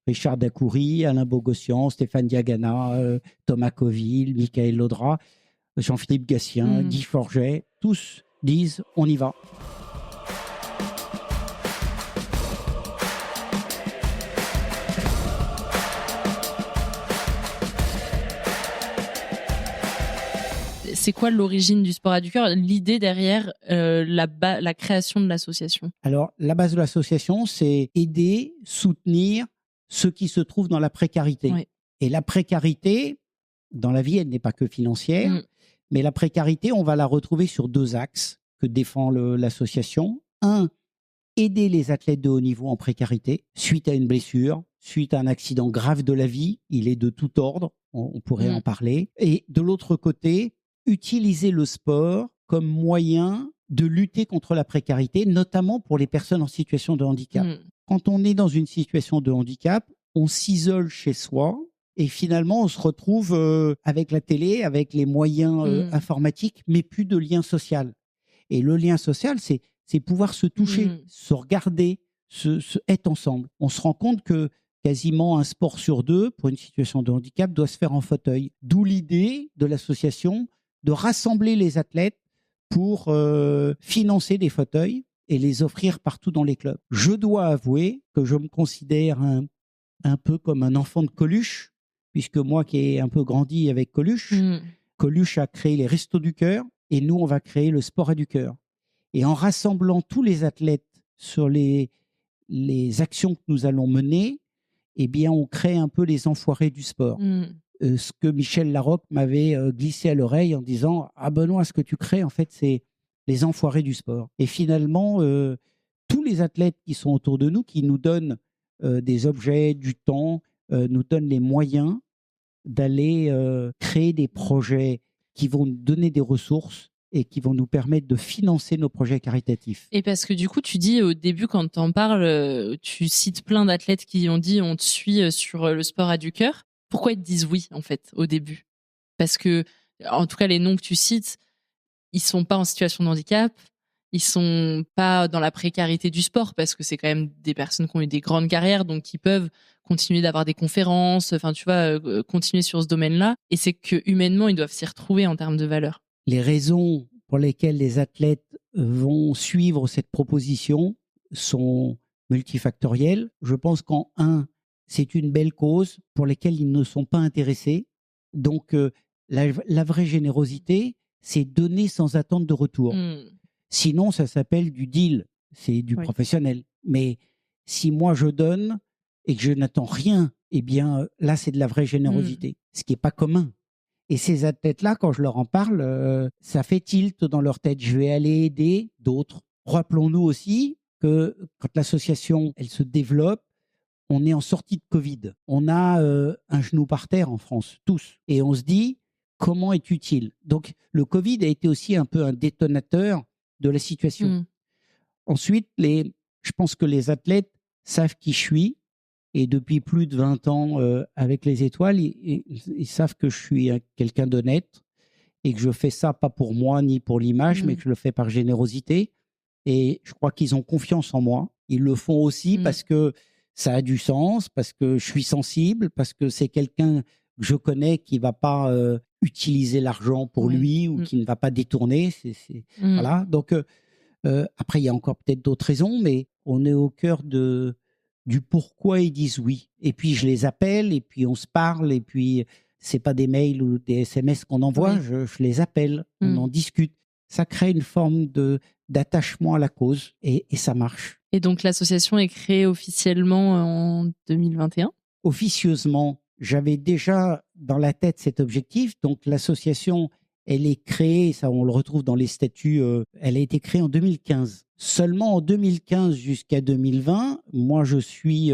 Richard Dacoury, Alain Bogossian, Stéphane Diagana, Thomas Coville, Michael Laudra, Jean-Philippe Gatien, Guy Forget, tous disent, on y va. C'est quoi l'origine du Sport a du cœur, l'idée derrière la création de l'association? Alors, la base de l'association, c'est aider, soutenir ceux qui se trouvent dans la précarité. Oui. Et la précarité, dans la vie, elle n'est pas que financière, mais la précarité, on va la retrouver sur 2 axes que défend l'association. 1, aider les athlètes de haut niveau en précarité, suite à une blessure, suite à un accident grave de la vie, il est de tout ordre, on pourrait en parler. Et de l'autre côté, utiliser le sport comme moyen de lutter contre la précarité, notamment pour les personnes en situation de handicap. Quand on est dans une situation de handicap, on s'isole chez soi et finalement on se retrouve avec la télé, avec les moyens informatiques, mais plus de lien social. Et le lien social, c'est pouvoir se toucher, se regarder, être ensemble. On se rend compte que quasiment un sport sur 2, pour une situation de handicap, doit se faire en fauteuil. D'où l'idée de l'association de rassembler les athlètes pour financer des fauteuils et les offrir partout dans les clubs. Je dois avouer que je me considère un peu comme un enfant de Coluche, puisque moi qui ai un peu grandi avec Coluche, Coluche a créé les Restos du Cœur et nous, on va créer le Sport à du Cœur. Et en rassemblant tous les athlètes sur les actions que nous allons mener, eh bien, on crée un peu les enfoirés du sport. Ce que Michel Larocque m'avait glissé à l'oreille en disant « Ah Benoît, ce que tu crées, en fait, c'est les enfoirés du sport. » Et finalement, tous les athlètes qui sont autour de nous, qui nous donnent des objets, du temps, nous donnent les moyens d'aller créer des projets qui vont nous donner des ressources et qui vont nous permettre de financer nos projets caritatifs. Et parce que du coup, tu dis au début, quand tu en parles, tu cites plein d'athlètes qui ont dit on te suit sur le sport à du cœur. Pourquoi ils te disent oui, en fait, au début? Parce que, en tout cas, les noms que tu cites, ils sont pas en situation de handicap, ils sont pas dans la précarité du sport, parce que c'est quand même des personnes qui ont eu des grandes carrières, donc qui peuvent continuer d'avoir des conférences, enfin, tu vois, continuer sur ce domaine-là. Et c'est que humainement, ils doivent s'y retrouver en termes de valeur. Les raisons pour lesquelles les athlètes vont suivre cette proposition sont multifactorielles. Je pense qu'en un, c'est une belle cause pour laquelle ils ne sont pas intéressés. Donc, la vraie générosité, c'est donner sans attente de retour. Sinon, ça s'appelle du deal, c'est du professionnel. Mais si moi je donne et que je n'attends rien, eh bien là, c'est de la vraie générosité, ce qui n'est pas commun. Et ces athlètes-là, quand je leur en parle, ça fait tilt dans leur tête. Je vais aller aider d'autres. Rappelons-nous aussi que quand l'association elle se développe, on est en sortie de Covid. On a un genou par terre en France, tous. Et on se dit, comment est utile? Donc, le Covid a été aussi un peu un détonateur de la situation. Ensuite, je pense que les athlètes savent qui je suis. Et depuis plus de 20 ans avec les étoiles, ils savent que je suis quelqu'un d'honnête et que je fais ça pas pour moi ni pour l'image, mais que je le fais par générosité. Et je crois qu'ils ont confiance en moi. Ils le font aussi parce que ça a du sens, parce que je suis sensible, parce que c'est quelqu'un que je connais qui ne va pas utiliser l'argent pour lui ou qui ne va pas détourner. Voilà. Donc, après, il y a encore peut-être d'autres raisons, mais on est au cœur du pourquoi ils disent oui. Et puis, je les appelle, et puis on se parle, et puis c'est pas des mails ou des SMS qu'on envoie, je les appelle, on en discute. Ça crée une forme d'attachement à la cause, et ça marche. Et donc, l'association est créée officiellement en 2021 ? Officieusement, j'avais déjà dans la tête cet objectif. Donc, l'association, elle est créée, ça on le retrouve dans les statuts, elle a été créée en 2015. Seulement en 2015 jusqu'à 2020, moi je suis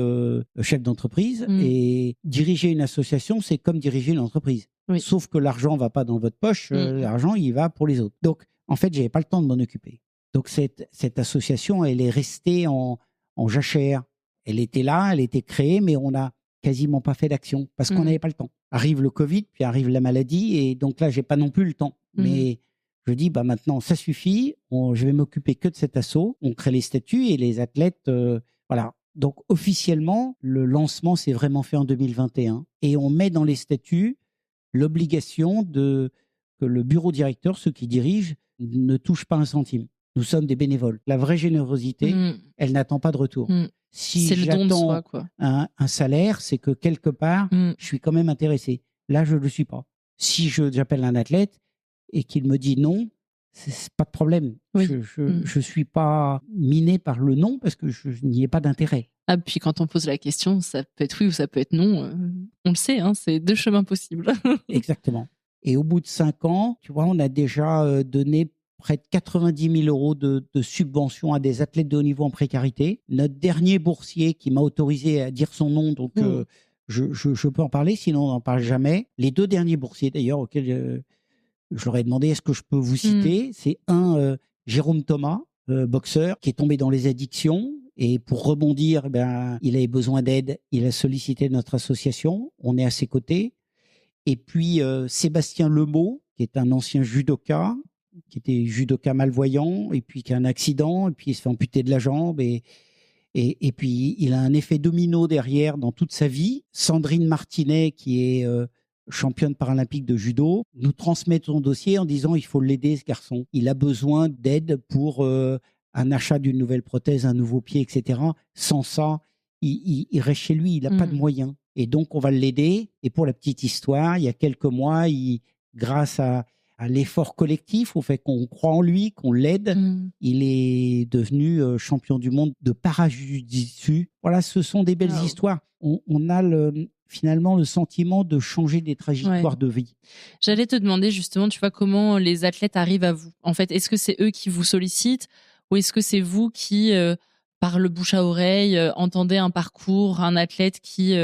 chef d'entreprise et diriger une association, c'est comme diriger une entreprise. Sauf que l'argent ne va pas dans votre poche, l'argent il va pour les autres. Donc en fait, je n'avais pas le temps de m'en occuper. Donc cette association, elle est restée en jachère. Elle était là, elle était créée, mais on n'a quasiment pas fait d'action parce qu'on n'avait pas le temps. Arrive le Covid, puis arrive la maladie, et donc là, j'ai pas non plus le temps. Mais je dis, bah maintenant, ça suffit, je vais m'occuper que de cet assaut. On crée les statuts et les athlètes, voilà. Donc officiellement, le lancement s'est vraiment fait en 2021 et on met dans les statuts l'obligation que le bureau directeur, ceux qui dirigent, ne touchent pas un centime. Nous sommes des bénévoles. La vraie générosité, elle n'attend pas de retour. Si j'attends un salaire, c'est que quelque part, je suis quand même intéressé. Là, je ne le suis pas. Si j'appelle un athlète et qu'il me dit non, c'est pas de problème. Je ne suis pas miné par le non parce que je n'y ai pas d'intérêt. Ah, puis quand on pose la question, ça peut être oui ou ça peut être non. On le sait, hein, c'est deux chemins possibles. Exactement. Et au bout de 5 ans, tu vois, on a déjà donné près de 90 000 euros de subventions à des athlètes de haut niveau en précarité. Notre dernier boursier qui m'a autorisé à dire son nom, donc je peux en parler, sinon on n'en parle jamais. Les 2 derniers boursiers d'ailleurs auxquels je leur ai demandé est-ce que je peux vous citer, c'est Jérôme Thomas, boxeur, qui est tombé dans les addictions. Et pour rebondir, il avait besoin d'aide. Il a sollicité notre association. On est à ses côtés. Et puis Sébastien Lemot, qui est un ancien judoka, qui était judoka malvoyant, et puis qui a un accident, et puis il se fait amputer de la jambe, et puis il a un effet domino derrière dans toute sa vie. Sandrine Martinet, qui est championne paralympique de judo, nous transmet son dossier en disant il faut l'aider, ce garçon. Il a besoin d'aide pour un achat d'une nouvelle prothèse, un nouveau pied, etc. Sans ça, il reste chez lui, il n'a pas de moyens. Et donc, on va l'aider. Et pour la petite histoire, il y a quelques mois, grâce à l'effort collectif, au fait qu'on croit en lui, qu'on l'aide, il est devenu champion du monde de para-jiu-jitsu. Voilà, ce sont des belles histoires. On a finalement le sentiment de changer des trajectoires de vie. J'allais te demander justement, tu vois, comment les athlètes arrivent à vous. En fait, est-ce que c'est eux qui vous sollicitent ou est-ce que c'est vous qui, par le bouche à oreille, entendez un parcours, un athlète qui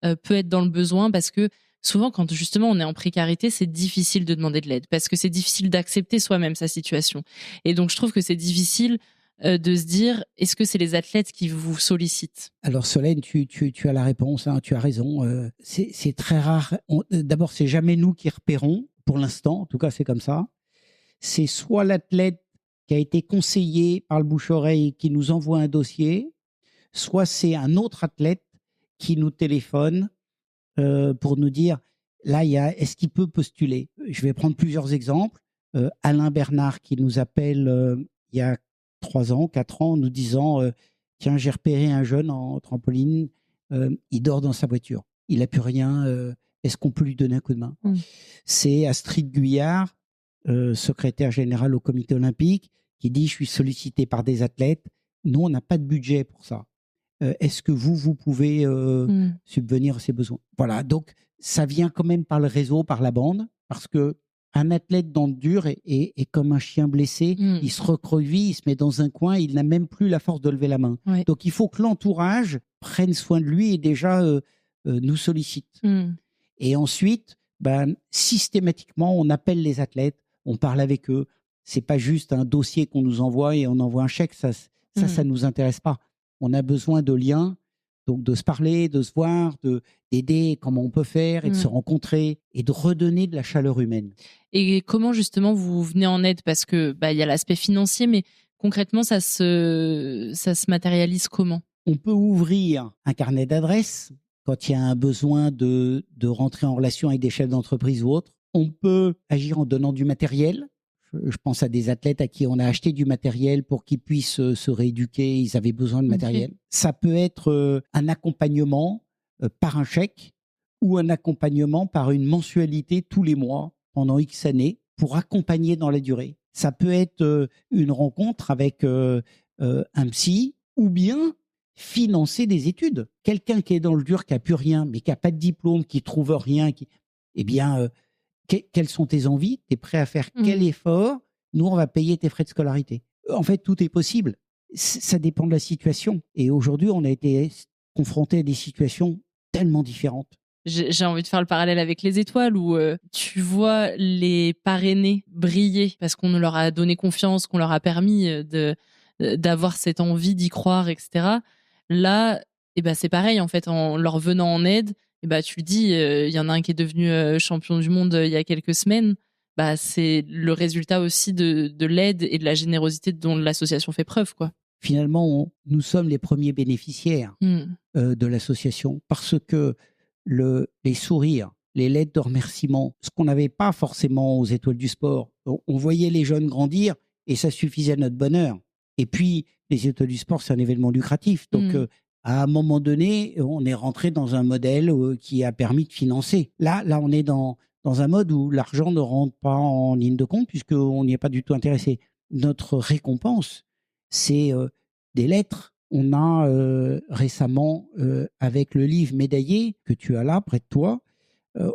peut être dans le besoin? Parce que souvent, quand justement on est en précarité, c'est difficile de demander de l'aide parce que c'est difficile d'accepter soi-même sa situation. Et donc, je trouve que c'est difficile de se dire, est-ce que c'est les athlètes qui vous sollicitent? Alors Solène, tu as la réponse, hein, tu as raison. C'est très rare. D'abord, c'est jamais nous qui repérons, pour l'instant, en tout cas c'est comme ça. C'est soit l'athlète qui a été conseillé par le bouche-oreille qui nous envoie un dossier, soit c'est un autre athlète qui nous téléphone pour nous dire, là, est-ce qu'il peut postuler? Je vais prendre plusieurs exemples. Alain Bernard qui nous appelle il y a 3 ans, 4 ans, nous disant tiens, j'ai repéré un jeune en trampoline, il dort dans sa voiture, il n'a plus rien, est-ce qu'on peut lui donner un coup de main? C'est Astrid Guyard, secrétaire générale au comité olympique, qui dit je suis sollicité par des athlètes, nous on n'a pas de budget pour ça. Est-ce que vous pouvez subvenir à ces besoins? Voilà, donc ça vient quand même par le réseau, par la bande, parce que un athlète dans le dur est comme un chien blessé, il se recroqueville, il se met dans un coin, il n'a même plus la force de lever la main. Ouais. Donc il faut que l'entourage prenne soin de lui et déjà nous sollicite. Et ensuite, systématiquement, on appelle les athlètes, on parle avec eux. C'est pas juste un dossier qu'on nous envoie et on envoie un chèque, ça nous intéresse pas. On a besoin de liens, donc de se parler, de se voir, d'aider comment on peut faire et de se rencontrer et de redonner de la chaleur humaine. Et comment justement vous venez en aide? Parce que y a l'aspect financier, mais concrètement, ça se matérialise comment? On peut ouvrir un carnet d'adresses quand il y a un besoin de rentrer en relation avec des chefs d'entreprise ou autres. On peut agir en donnant du matériel. Je pense à des athlètes à qui on a acheté du matériel pour qu'ils puissent se rééduquer. Ils avaient besoin de matériel. Okay. Ça peut être un accompagnement par un chèque ou un accompagnement par une mensualité tous les mois pendant X années pour accompagner dans la durée. Ça peut être une rencontre avec un psy ou bien financer des études. Quelqu'un qui est dans le dur, qui n'a plus rien, mais qui n'a pas de diplôme, qui ne trouve rien, quelles sont tes envies? Tu es prêt à faire quel effort? Nous, on va payer tes frais de scolarité. En fait, tout est possible. Ça dépend de la situation. Et aujourd'hui, on a été confronté à des situations tellement différentes. J'ai envie de faire le parallèle avec les étoiles où tu vois les parrainés briller parce qu'on leur a donné confiance, qu'on leur a permis d'avoir cette envie d'y croire, etc. Là, c'est pareil, en fait, en leur venant en aide, tu le dis, il y en a un qui est devenu champion du monde il y a quelques semaines. C'est le résultat aussi de l'aide et de la générosité dont l'association fait preuve, quoi. Finalement, nous sommes les premiers bénéficiaires de l'association parce que les sourires, les lettres de remerciement, ce qu'on n'avait pas forcément aux Étoiles du Sport. On voyait les jeunes grandir et ça suffisait à notre bonheur. Et puis, les Étoiles du Sport, c'est un événement lucratif. Donc, à un moment donné, on est rentré dans un modèle qui a permis de financer. Là, on est dans un mode où l'argent ne rentre pas en ligne de compte puisqu'on n'y est pas du tout intéressé. Notre récompense, c'est des lettres. On a récemment, avec le livre médaillé que tu as là, près de toi,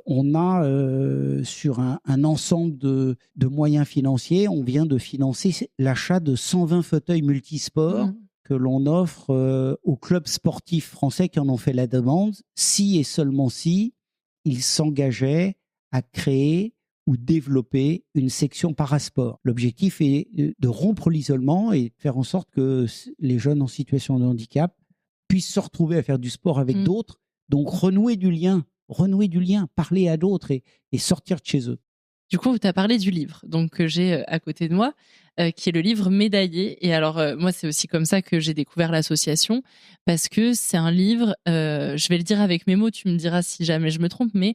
on a sur un ensemble de moyens financiers, on vient de financer l'achat de 120 fauteuils multisports que l'on offre aux clubs sportifs français qui en ont fait la demande, si et seulement si ils s'engageaient à créer ou développer une section parasport. L'objectif est de rompre l'isolement et de faire en sorte que les jeunes en situation de handicap puissent se retrouver à faire du sport avec d'autres, donc renouer du lien, parler à d'autres et sortir de chez eux. Du coup, tu as parlé du livre donc, que j'ai à côté de moi. qui est le livre Médaillé. Et alors, moi, c'est aussi comme ça que j'ai découvert l'association, parce que c'est un livre, je vais le dire avec mes mots, tu me diras si jamais je me trompe, mais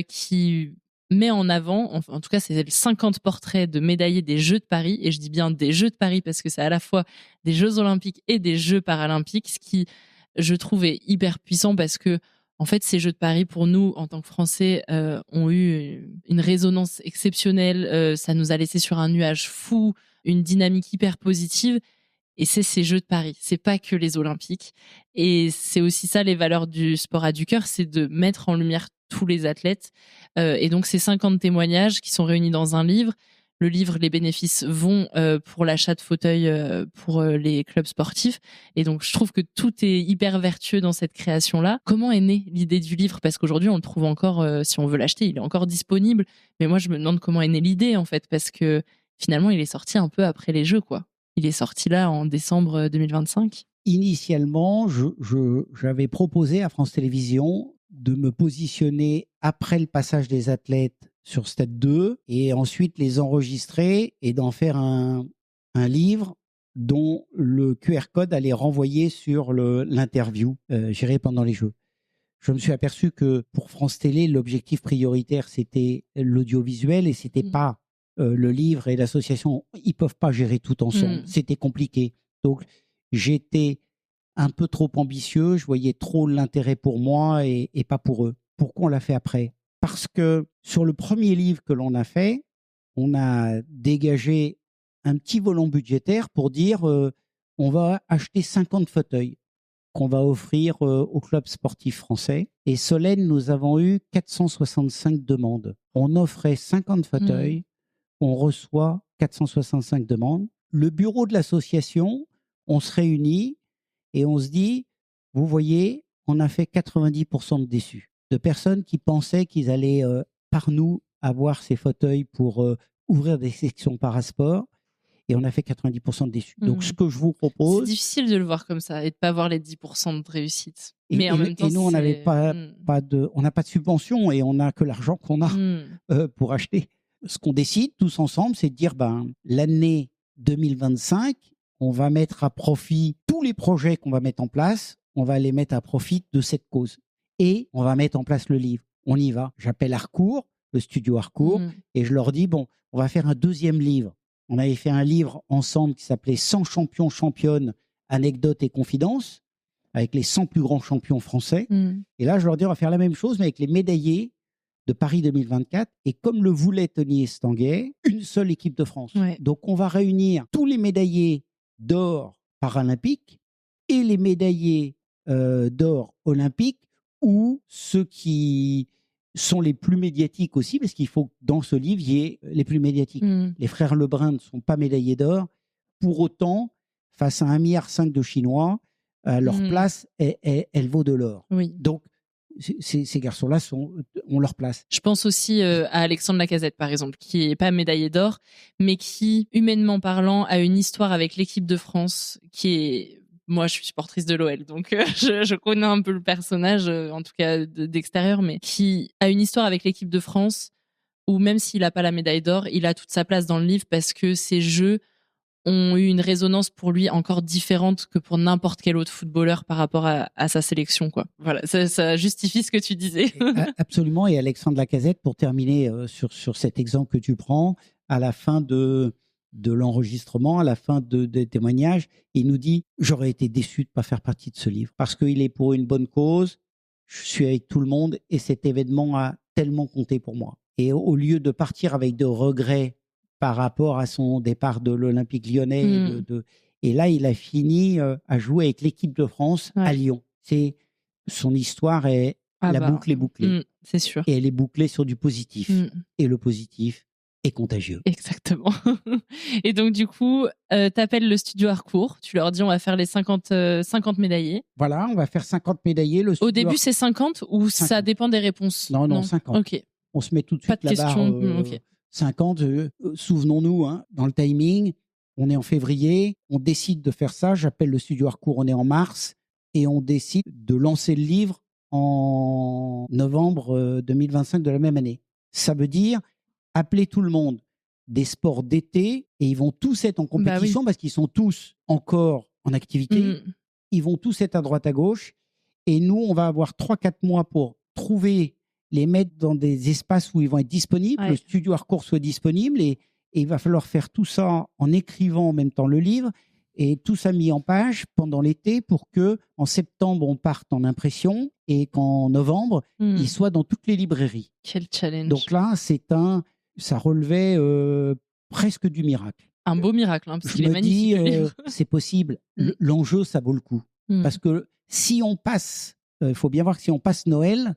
qui met en avant, en tout cas, c'est 50 portraits de médaillés des Jeux de Paris. Et je dis bien des Jeux de Paris parce que c'est à la fois des Jeux olympiques et des Jeux paralympiques, ce qui, je trouve, est hyper puissant parce que, en fait, ces Jeux de Paris, pour nous, en tant que Français, ont eu une résonance exceptionnelle. Ça nous a laissé sur un nuage fou, une dynamique hyper positive. Et c'est ces Jeux de Paris. C'est pas que les Olympiques. Et c'est aussi ça, les valeurs du sport à du cœur, c'est de mettre en lumière tous les athlètes. Et donc, ces 50 témoignages qui sont réunis dans un livre. Le livre, les bénéfices vont pour l'achat de fauteuils pour les clubs sportifs. Et donc, je trouve que tout est hyper vertueux dans cette création-là. Comment est née l'idée du livre? Parce qu'aujourd'hui, on le trouve encore, si on veut l'acheter, il est encore disponible. Mais moi, je me demande comment est née l'idée, en fait, parce que finalement, il est sorti un peu après les Jeux, quoi. Il est sorti là en décembre 2025. Initialement, j'avais proposé à France Télévisions de me positionner après le passage des athlètes sur Stade 2 et ensuite les enregistrer et d'en faire un livre dont le QR code allait renvoyer sur l'interview gérée pendant les Jeux. Je me suis aperçu que pour France Télé, l'objectif prioritaire, c'était l'audiovisuel et c'était pas le livre et l'association. Ils peuvent pas gérer tout ensemble. C'était compliqué. Donc, j'étais un peu trop ambitieux. Je voyais trop l'intérêt pour moi et pas pour eux. Pourquoi on l'a fait après? Parce que sur le premier livre que l'on a fait, on a dégagé un petit volant budgétaire pour dire on va acheter 50 fauteuils qu'on va offrir au club sportif français. Et Solène, nous avons eu 465 demandes. On offrait 50 fauteuils, on reçoit 465 demandes. Le bureau de l'association, on se réunit et on se dit, vous voyez, on a fait 90% de déçus, de personnes qui pensaient qu'ils allaient par nous avoir ces fauteuils pour ouvrir des sections parasport. Et on a fait 90% de déçus. Donc, ce que je vous propose... C'est difficile de le voir comme ça et de pas avoir les 10% de réussite. Mais en même temps, nous, on n'avait pas de subvention et on n'a que l'argent qu'on a pour acheter. Ce qu'on décide tous ensemble, c'est de dire, l'année 2025, on va mettre à profit tous les projets qu'on va mettre en place, on va les mettre à profit de cette cause. Et on va mettre en place le livre. On y va. J'appelle Harcourt, le studio Harcourt, et je leur dis, bon, on va faire un deuxième livre. On avait fait un livre ensemble qui s'appelait 100 champions, championnes, anecdotes et confidences, avec les 100 plus grands champions français. Et là, je leur dis, on va faire la même chose, mais avec les médaillés de Paris 2024. Et comme le voulait Tony Estanguet, une seule équipe de France. Ouais. Donc, on va réunir tous les médaillés d'or paralympiques et les médaillés d'or olympiques, ou ceux qui sont les plus médiatiques aussi, parce qu'il faut que dans ce livre, il y ait les plus médiatiques. Les frères Lebrun ne sont pas médaillés d'or. Pour autant, face à 1,5 milliard de Chinois, leur place, elle vaut de l'or. Oui. Donc, ces garçons-là ont leur place. Je pense aussi à Alexandre Lacazette, par exemple, qui n'est pas médaillé d'or, mais qui, humainement parlant, a une histoire avec l'équipe de France qui est... Moi, je suis supportrice de l'OL, donc je connais un peu le personnage, en tout cas d'extérieur, mais qui a une histoire avec l'équipe de France où même s'il n'a pas la médaille d'or, il a toute sa place dans le livre parce que ces jeux ont eu une résonance pour lui encore différente que pour n'importe quel autre footballeur par rapport à sa sélection, quoi. Voilà, ça justifie ce que tu disais. Absolument. Et Alexandre Lacazette, pour terminer sur cet exemple que tu prends, à la fin de l'enregistrement, à la fin des témoignages, il nous dit « J'aurais été déçu de ne pas faire partie de ce livre parce qu'il est pour une bonne cause, je suis avec tout le monde et cet événement a tellement compté pour moi. » Et au lieu de partir avec de regrets par rapport à son départ de l'Olympique lyonnais, et là, il a fini à jouer avec l'équipe de France à Lyon. Son histoire la boucle est bouclée. C'est sûr. Et elle est bouclée sur du positif. Et le positif est contagieux. Exactement. Et donc, du coup, t'appelles le studio Harcourt, tu leur dis on va faire les 50 médaillés. Voilà, on va faire 50 médaillés. Au début, c'est 50 ou 50. Ça dépend des réponses? Non, 50. Ok. On se met tout de suite la barre. 50, souvenons-nous, dans le timing, on est en février, on décide de faire ça, j'appelle le studio Harcourt, on est en mars, et on décide de lancer le livre en novembre 2025 de la même année. Ça veut dire appeler tout le monde. des sports d'été et ils vont tous être en compétition parce qu'ils sont tous encore en activité. Ils vont tous être à droite à gauche. Et nous, on va avoir 3-4 mois pour trouver, les mettre dans des espaces où ils vont être disponibles, le studio Harcourt soit disponible et il va falloir faire tout ça en écrivant en même temps le livre et tout ça mis en page pendant l'été pour que en septembre, on parte en impression et qu'en novembre, il soit dans toutes les librairies. Quel challenge. Donc là, ça relevait presque du miracle. Un beau miracle, parce qu'il est magnifique. C'est possible. L'enjeu, ça vaut le coup. Parce que si on passe, il faut bien voir que si on passe Noël,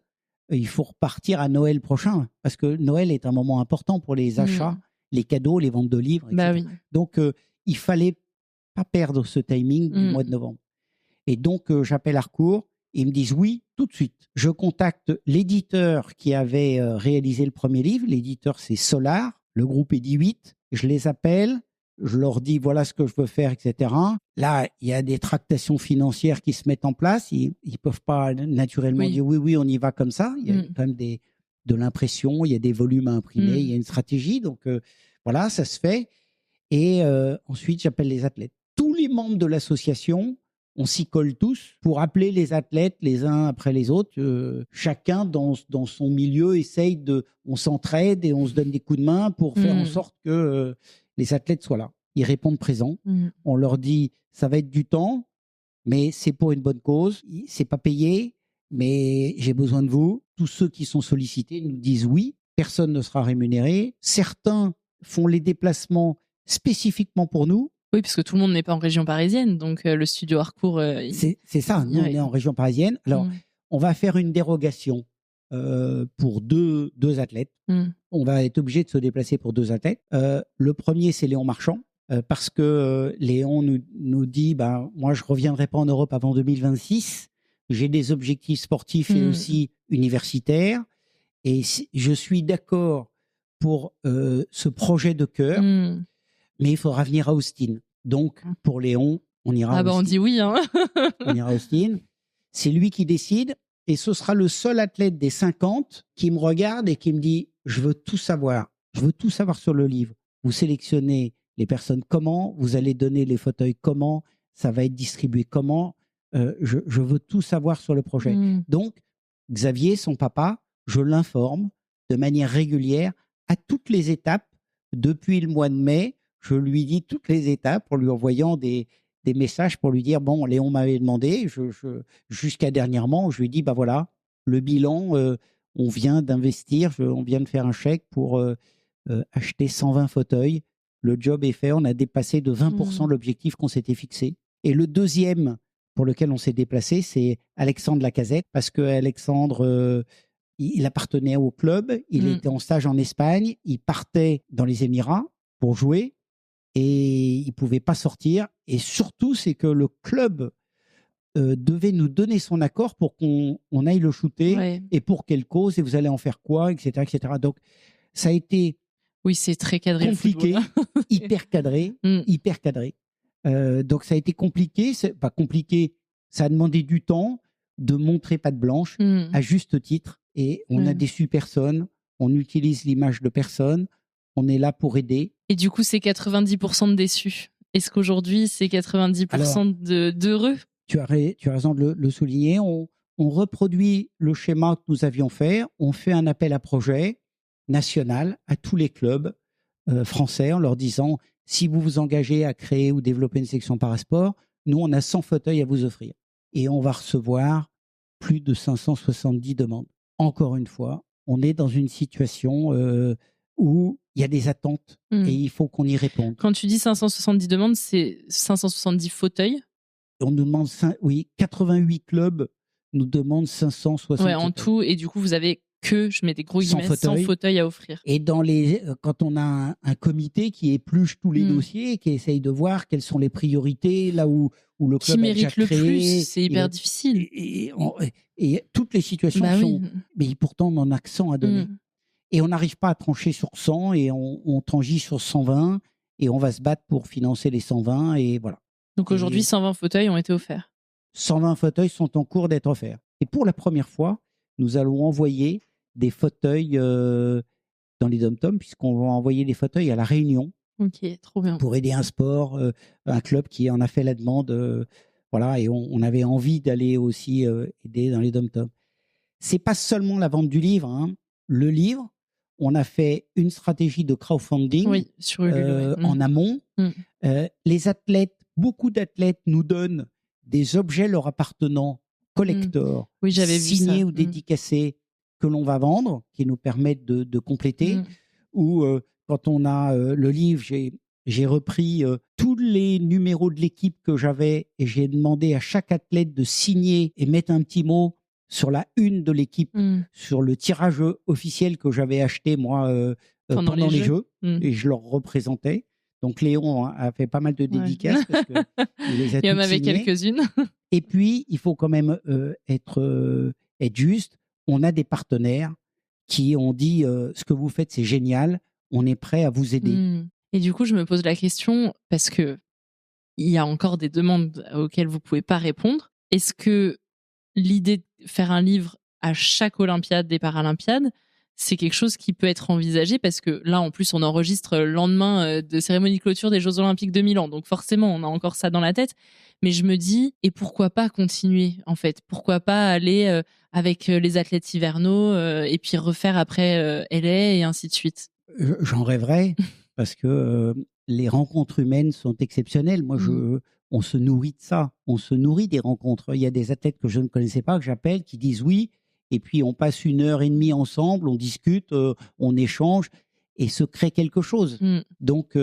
il faut repartir à Noël prochain. Parce que Noël est un moment important pour les achats, les cadeaux, les ventes de livres, etc. Bah oui. Donc, il fallait pas perdre ce timing du mois de novembre. Et donc, j'appelle Harcourt. Ils me disent oui, tout de suite. Je contacte l'éditeur qui avait réalisé le premier livre. L'éditeur, c'est Solar. Le groupe est 18. Je les appelle. Je leur dis voilà ce que je veux faire, etc. Là, il y a des tractations financières qui se mettent en place. Ils ne peuvent pas naturellement dire oui, on y va comme ça. Il y a quand même de l'impression, il y a des volumes à imprimer, il y a une stratégie. Donc voilà, ça se fait. Et ensuite, j'appelle les athlètes. Tous les membres de l'association, on s'y colle tous pour appeler les athlètes les uns après les autres. Chacun dans son milieu essaye on s'entraide et on se donne des coups de main pour faire en sorte que les athlètes soient là. Ils répondent présents. On leur dit ça va être du temps, mais c'est pour une bonne cause. C'est pas payé, mais j'ai besoin de vous. Tous ceux qui sont sollicités nous disent oui. Personne ne sera rémunéré. Certains font les déplacements spécifiquement pour nous. Oui, parce que tout le monde n'est pas en région parisienne, donc le studio Harcourt... C'est ça, nous on est en région parisienne. Alors, on va faire une dérogation pour deux athlètes. On va être obligé de se déplacer pour 2 athlètes. Le premier, c'est Léon Marchand, parce que Léon nous dit moi, je ne reviendrai pas en Europe avant 2026. J'ai des objectifs sportifs et aussi universitaires. Et je suis d'accord pour ce projet de cœur. Mais il faudra venir à Austin. Donc, pour Léon, on ira à Austin. On dit oui. Hein. On ira à Austin. C'est lui qui décide. Et ce sera le seul athlète des 50 qui me regarde et qui me dit « Je veux tout savoir. Je veux tout savoir sur le livre. Vous sélectionnez les personnes comment, vous allez donner les fauteuils comment, ça va être distribué comment. Je veux tout savoir sur le projet. » Donc, Xavier, son papa, je l'informe de manière régulière à toutes les étapes. Depuis le mois de mai, je lui dis toutes les étapes en lui envoyant des messages pour lui dire bon, Léon m'avait demandé, jusqu'à dernièrement, je lui dis voilà, le bilan, on vient d'investir, on vient de faire un chèque pour acheter 120 fauteuils. Le job est fait, on a dépassé de 20% l'objectif qu'on s'était fixé. Et le deuxième pour lequel on s'est déplacé, c'est Alexandre Lacazette, parce que Alexandre, il appartenait au club, il était en stage en Espagne, il partait dans les Émirats pour jouer. Et il ne pouvait pas sortir. Et surtout, c'est que le club devait nous donner son accord pour qu'on aille le shooter et pour quelle cause et vous allez en faire quoi, etc. etc. Donc, ça a été c'est très cadré, compliqué, hyper cadré, hyper cadré. Donc, ça a été compliqué. Pas compliqué, ça a demandé du temps de montrer patte blanche à juste titre. Et on a déçu personne, on utilise l'image de personne. On est là pour aider. Et du coup, c'est 90% de déçus. Est-ce qu'aujourd'hui, c'est 90% d'heureux ? Tu as raison de le souligner. On reproduit le schéma que nous avions fait. On fait un appel à projet national à tous les clubs français en leur disant si vous vous engagez à créer ou développer une section parasport, nous, on a 100 fauteuils à vous offrir. Et on va recevoir plus de 570 demandes. Encore une fois, on est dans une situation où il y a des attentes et il faut qu'on y réponde. Quand tu dis 570 demandes, c'est 570 fauteuils ? On nous demande, 88 clubs nous demandent 570 ouais, en tout, et du coup, vous avez que, je mets des gros guillemets, 100 fauteuils à offrir. Et quand on a un comité qui épluche tous les dossiers, qui essaye de voir quelles sont les priorités, là où le club qui mérite le créé, plus, c'est hyper difficile. Et toutes les situations sont... Mais pourtant, on en a que 100 à donner. Et on n'arrive pas à trancher sur 100 et on transit sur 120 et on va se battre pour financer les 120 et voilà. Donc aujourd'hui, 120 fauteuils ont été offerts. 120 fauteuils sont en cours d'être offerts. Et pour la première fois, nous allons envoyer des fauteuils dans les dom-toms, puisqu'on va envoyer des fauteuils à La Réunion Ok, trop bien. pour aider un sport, un club qui en a fait la demande. Voilà, et on avait envie d'aller aussi aider dans les dom-toms. C'est pas seulement la vente du livre, hein. Le livre, on a fait une stratégie de crowdfunding Oui, sur Ulule, ouais. en amont. Mm. Les athlètes, beaucoup d'athlètes nous donnent des objets leur appartenant, collector, Oui, j'avais vu ça. signés ou dédicacés, que l'on va vendre, qui nous permettent de compléter. Ou quand on a le livre, j'ai repris tous les numéros de l'équipe que j'avais et j'ai demandé à chaque athlète de signer et mettre un petit mot sur la une de l'équipe, sur le tirage officiel que j'avais acheté moi pendant les Jeux. Et je leur représentais. Donc Léon a fait pas mal de dédicaces parce que il les a Il y en toutes avait signées. quelques-unes. Et puis, il faut quand même être juste. On a des partenaires qui ont dit ce que vous faites, c'est génial. On est prêt à vous aider. Et du coup, je me pose la question, parce que il y a encore des demandes auxquelles vous pouvez pas répondre. Est-ce que l'idée de faire un livre à chaque Olympiade des Paralympiades, c'est quelque chose qui peut être envisagé? Parce que là, en plus, on enregistre le lendemain de cérémonie de clôture des Jeux Olympiques de Milan. Donc forcément, on a encore ça dans la tête. Mais je me dis, et pourquoi pas continuer, en fait? Pourquoi pas aller avec les athlètes hivernaux et puis refaire après LA et ainsi de suite? J'en rêverais parce que les rencontres humaines sont exceptionnelles. Moi, on se nourrit de ça. On se nourrit des rencontres. Il y a des athlètes que je ne connaissais pas, que j'appelle, qui disent oui. Et puis, on passe 1h30 ensemble, on discute, on échange et se crée quelque chose. Donc,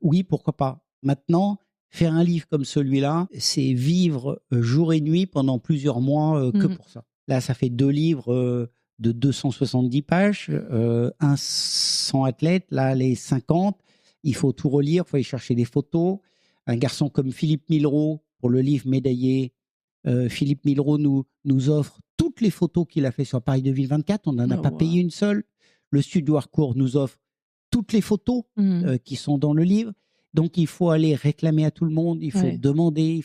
oui, pourquoi pas. Maintenant, faire un livre comme celui-là, c'est vivre jour et nuit pendant plusieurs mois que pour ça. Là, ça fait 2 livres de 270 pages, 100 athlètes, là, les 50. Il faut tout relire, il faut aller chercher des photos. Un garçon comme Philippe Millerot, pour le livre médaillé, Philippe Millerot nous offre toutes les photos qu'il a fait sur Paris 2024. On n'en a pas payé une seule. Le Studio Harcourt nous offre toutes les photos qui sont dans le livre. Donc, il faut aller réclamer à tout le monde, il faut demander,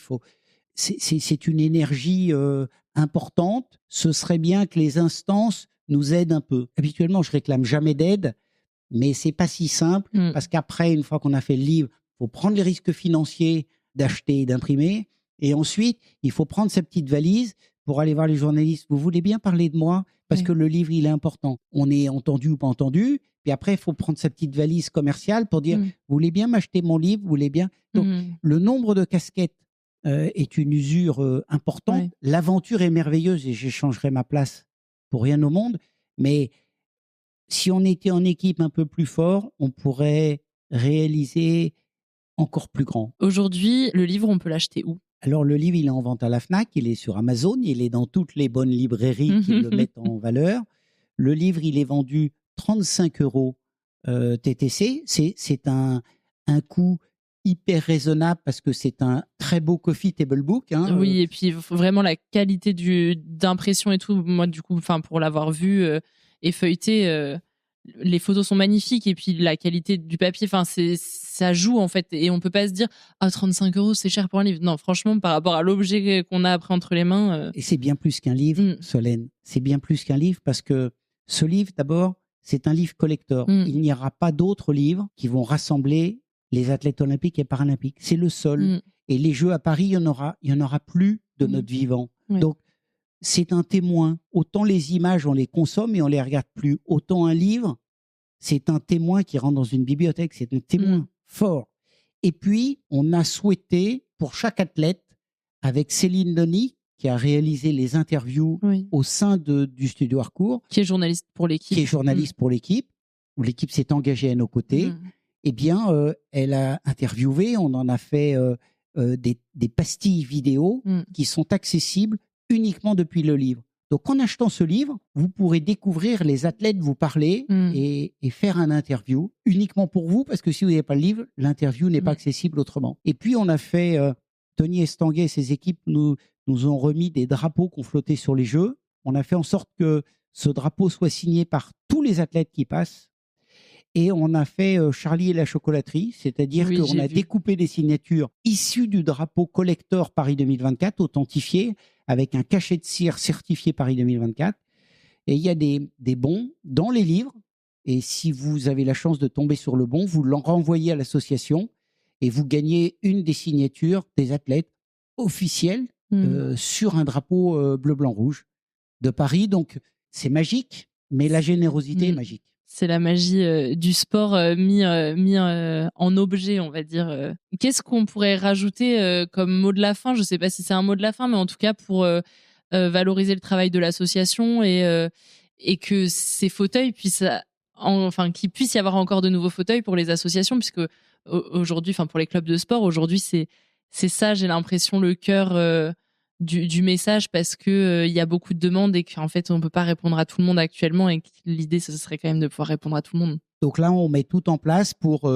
c'est une énergie importante. Ce serait bien que les instances nous aident un peu. Habituellement, je réclame jamais d'aide, mais c'est pas si simple parce qu'après, une fois qu'on a fait le livre, il faut prendre les risques financiers d'acheter et d'imprimer. Et ensuite, il faut prendre sa petite valise pour aller voir les journalistes. Vous voulez bien parler de moi parce que le livre, il est important. On est entendu ou pas entendu. Puis après, il faut prendre sa petite valise commerciale pour dire, vous voulez bien m'acheter mon livre, vous voulez bien. Donc, le nombre de casquettes est une usure importante. L'aventure est merveilleuse et j'échangerai ma place pour rien au monde. Mais si on était en équipe un peu plus fort, on pourrait réaliser encore plus grand. Aujourd'hui, le livre, on peut l'acheter où? Alors, le livre, il est en vente à la FNAC, il est sur Amazon, il est dans toutes les bonnes librairies qui le mettent en valeur. Le livre, il est vendu 35 € TTC. C'est un coût hyper raisonnable parce que c'est un très beau coffee table book. Oui, et puis vraiment la qualité d'impression et tout, moi, du coup, pour l'avoir vu et feuilleté, les photos sont magnifiques et puis la qualité du papier, ça joue en fait et on peut pas se dire 35 € c'est cher pour un livre. Non, franchement, par rapport à l'objet qu'on a après entre les mains. Et c'est bien plus qu'un livre, Solène. C'est bien plus qu'un livre parce que ce livre, d'abord, c'est un livre collector. Il n'y aura pas d'autres livres qui vont rassembler les athlètes olympiques et paralympiques. C'est le seul. Et les Jeux à Paris, il y en aura plus de notre vivant. Donc, c'est un témoin. Autant les images, on les consomme et on les regarde plus. Autant un livre, c'est un témoin qui rentre dans une bibliothèque. C'est un témoin fort. Et puis, on a souhaité, pour chaque athlète, avec Céline Denis, qui a réalisé les interviews au sein du Studio Harcourt. Qui est journaliste pour l'équipe. Où l'équipe s'est engagée à nos côtés. Eh bien, elle a interviewé, on en a fait des pastilles vidéo qui sont accessibles uniquement depuis le livre. Donc, en achetant ce livre, vous pourrez découvrir les athlètes, vous parler et faire un interview uniquement pour vous, parce que si vous n'avez pas le livre, l'interview n'est pas accessible autrement. Et puis, on a fait, Tony Estanguet et ses équipes nous ont remis des drapeaux qu'on flottait sur les Jeux. On a fait en sorte que ce drapeau soit signé par tous les athlètes qui passent. Et on a fait Charlie et la chocolaterie, c'est-à-dire qu'on a découpé des signatures issues du drapeau collector Paris 2024, authentifié, avec un cachet de cire certifié Paris 2024. Et il y a des bons dans les livres. Et si vous avez la chance de tomber sur le bon, vous l'en renvoyez à l'association et vous gagnez une des signatures des athlètes officiels sur un drapeau bleu, blanc, rouge de Paris. Donc, c'est magique, mais la générosité est magique. C'est la magie du sport mis en objet, on va dire. Qu'est-ce qu'on pourrait rajouter comme mot de la fin ? Je ne sais pas si c'est un mot de la fin, mais en tout cas pour valoriser le travail de l'association et que ces fauteuils puissent, qu'il puisse y avoir encore de nouveaux fauteuils pour les associations, puisque aujourd'hui, pour les clubs de sport, aujourd'hui c'est ça, j'ai l'impression, le cœur du message, parce que il y a beaucoup de demandes et qu'en fait on peut pas répondre à tout le monde actuellement, et que l'idée ce serait quand même de pouvoir répondre à tout le monde. Donc là, on met tout en place pour,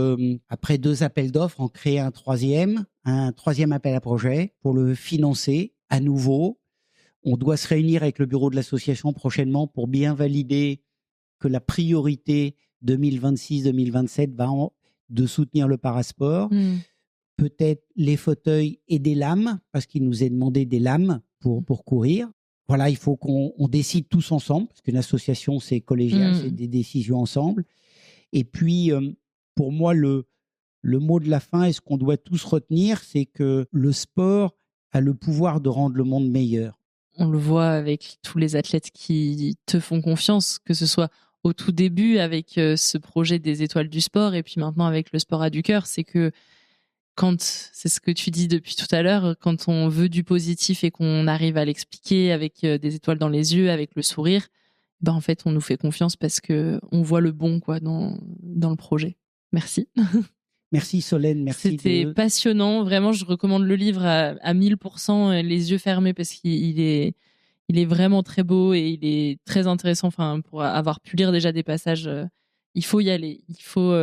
après 2 appels d'offres, en créer un troisième appel à projet pour le financer à nouveau. On doit se réunir avec le bureau de l'association prochainement pour bien valider que la priorité 2026-2027 va de soutenir le parasport. Peut-être les fauteuils et des lames, parce qu'il nous est demandé des lames pour courir. Voilà, il faut qu'on décide tous ensemble, parce qu'une association, c'est collégial, c'est des décisions ensemble. Et puis, pour moi, le mot de la fin, et ce qu'on doit tous retenir, c'est que le sport a le pouvoir de rendre le monde meilleur. On le voit avec tous les athlètes qui te font confiance, que ce soit au tout début avec ce projet des étoiles du sport, et puis maintenant avec le sport a du cœur. C'est que c'est ce que tu dis depuis tout à l'heure, quand on veut du positif et qu'on arrive à l'expliquer avec des étoiles dans les yeux, avec le sourire, en fait, on nous fait confiance parce que on voit le bon dans le projet. Merci. Merci Solène, merci. C'était passionnant. Vraiment, je recommande le livre à 1000%, les yeux fermés, parce qu'il est vraiment très beau et il est très intéressant. Pour avoir pu lire déjà des passages, il faut y aller. Il faut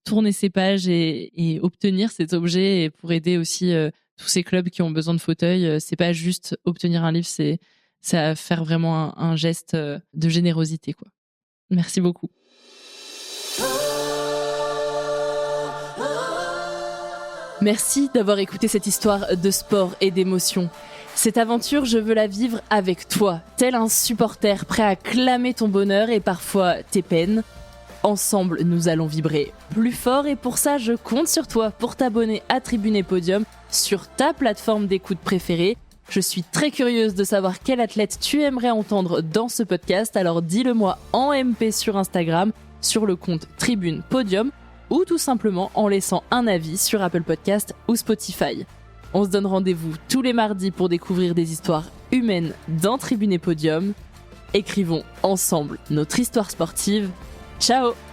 tourner ces pages et obtenir cet objet, et pour aider aussi tous ces clubs qui ont besoin de fauteuils. C'est pas juste obtenir un livre, c'est faire vraiment un geste de générosité, quoi. Merci beaucoup. Merci d'avoir écouté cette histoire de sport et d'émotion. Cette aventure, je veux la vivre avec toi, tel un supporter prêt à clamer ton bonheur et parfois tes peines. Ensemble, nous allons vibrer plus fort, et pour ça, je compte sur toi pour t'abonner à Tribune et Podium sur ta plateforme d'écoute préférée. Je suis très curieuse de savoir quel athlète tu aimerais entendre dans ce podcast, alors dis-le-moi en MP sur Instagram, sur le compte Tribune Podium, ou tout simplement en laissant un avis sur Apple Podcast ou Spotify. On se donne rendez-vous tous les mardis pour découvrir des histoires humaines dans Tribune et Podium. Écrivons ensemble notre histoire sportive. Ciao!